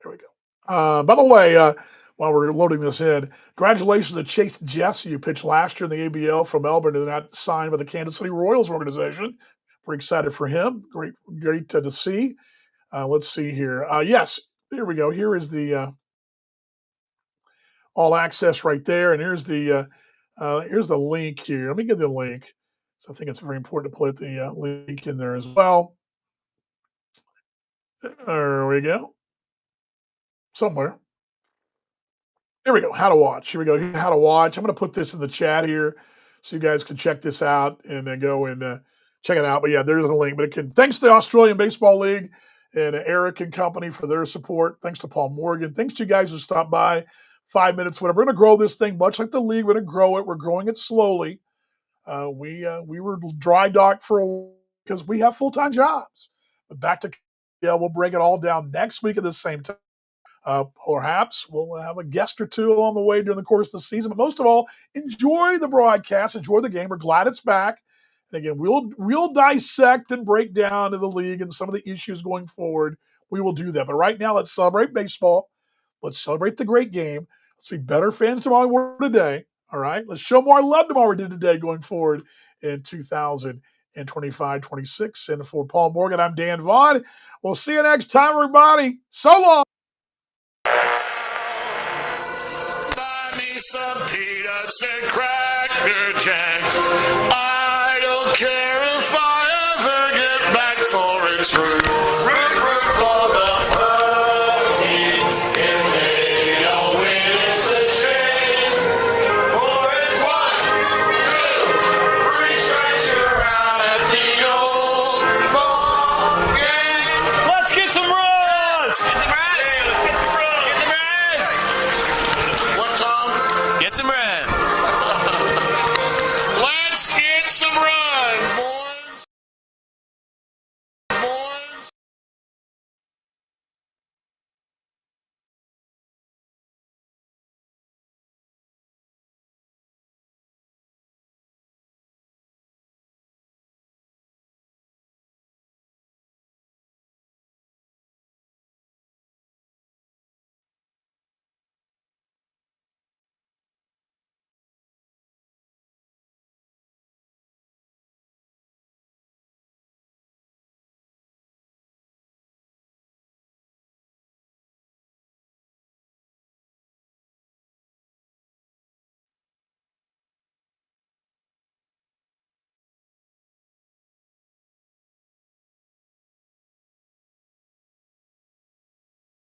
Here we go. By the way, while we're loading this in, congratulations to Chase Jesse, who pitched last year in the ABL from Melbourne and got signed by the Kansas City Royals organization. We're excited for him. Great to see. Let's see here. Yes, here we go. Here is the all access right there, and here's the link here. Let me get the link. So I think it's very important to put the link in there as well. There we go. Somewhere. Here we go. How to watch. Here we go. How to watch. I'm going to put this in the chat here so you guys can check this out and then go and check it out. But yeah, there's a link. But thanks to the Australian Baseball League and Eric and company for their support. Thanks to Paul Morgan. Thanks to you guys who stopped by. 5 minutes, whatever. We're going to grow this thing much like the league. We're going to grow it. We're growing it slowly. We were dry docked for a while because we have full-time jobs. But back to we'll break it all down next week at the same time. Perhaps we'll have a guest or two along the way during the course of the season. But most of all, enjoy the broadcast, enjoy the game. We're glad it's back. And again, we'll dissect and break down to the league and some of the issues going forward. We will do that. But right now, let's celebrate baseball. Let's celebrate the great game. Let's be better fans tomorrow than we were today. All right. Let's show more love tomorrow we did today going forward in 2025-26. And for Paul Morgan, I'm Dan Vaughn. We'll see you next time, everybody. So long. Buy me some peanuts and Cracker Jacks. I don't care if I ever get back for its root. Root for the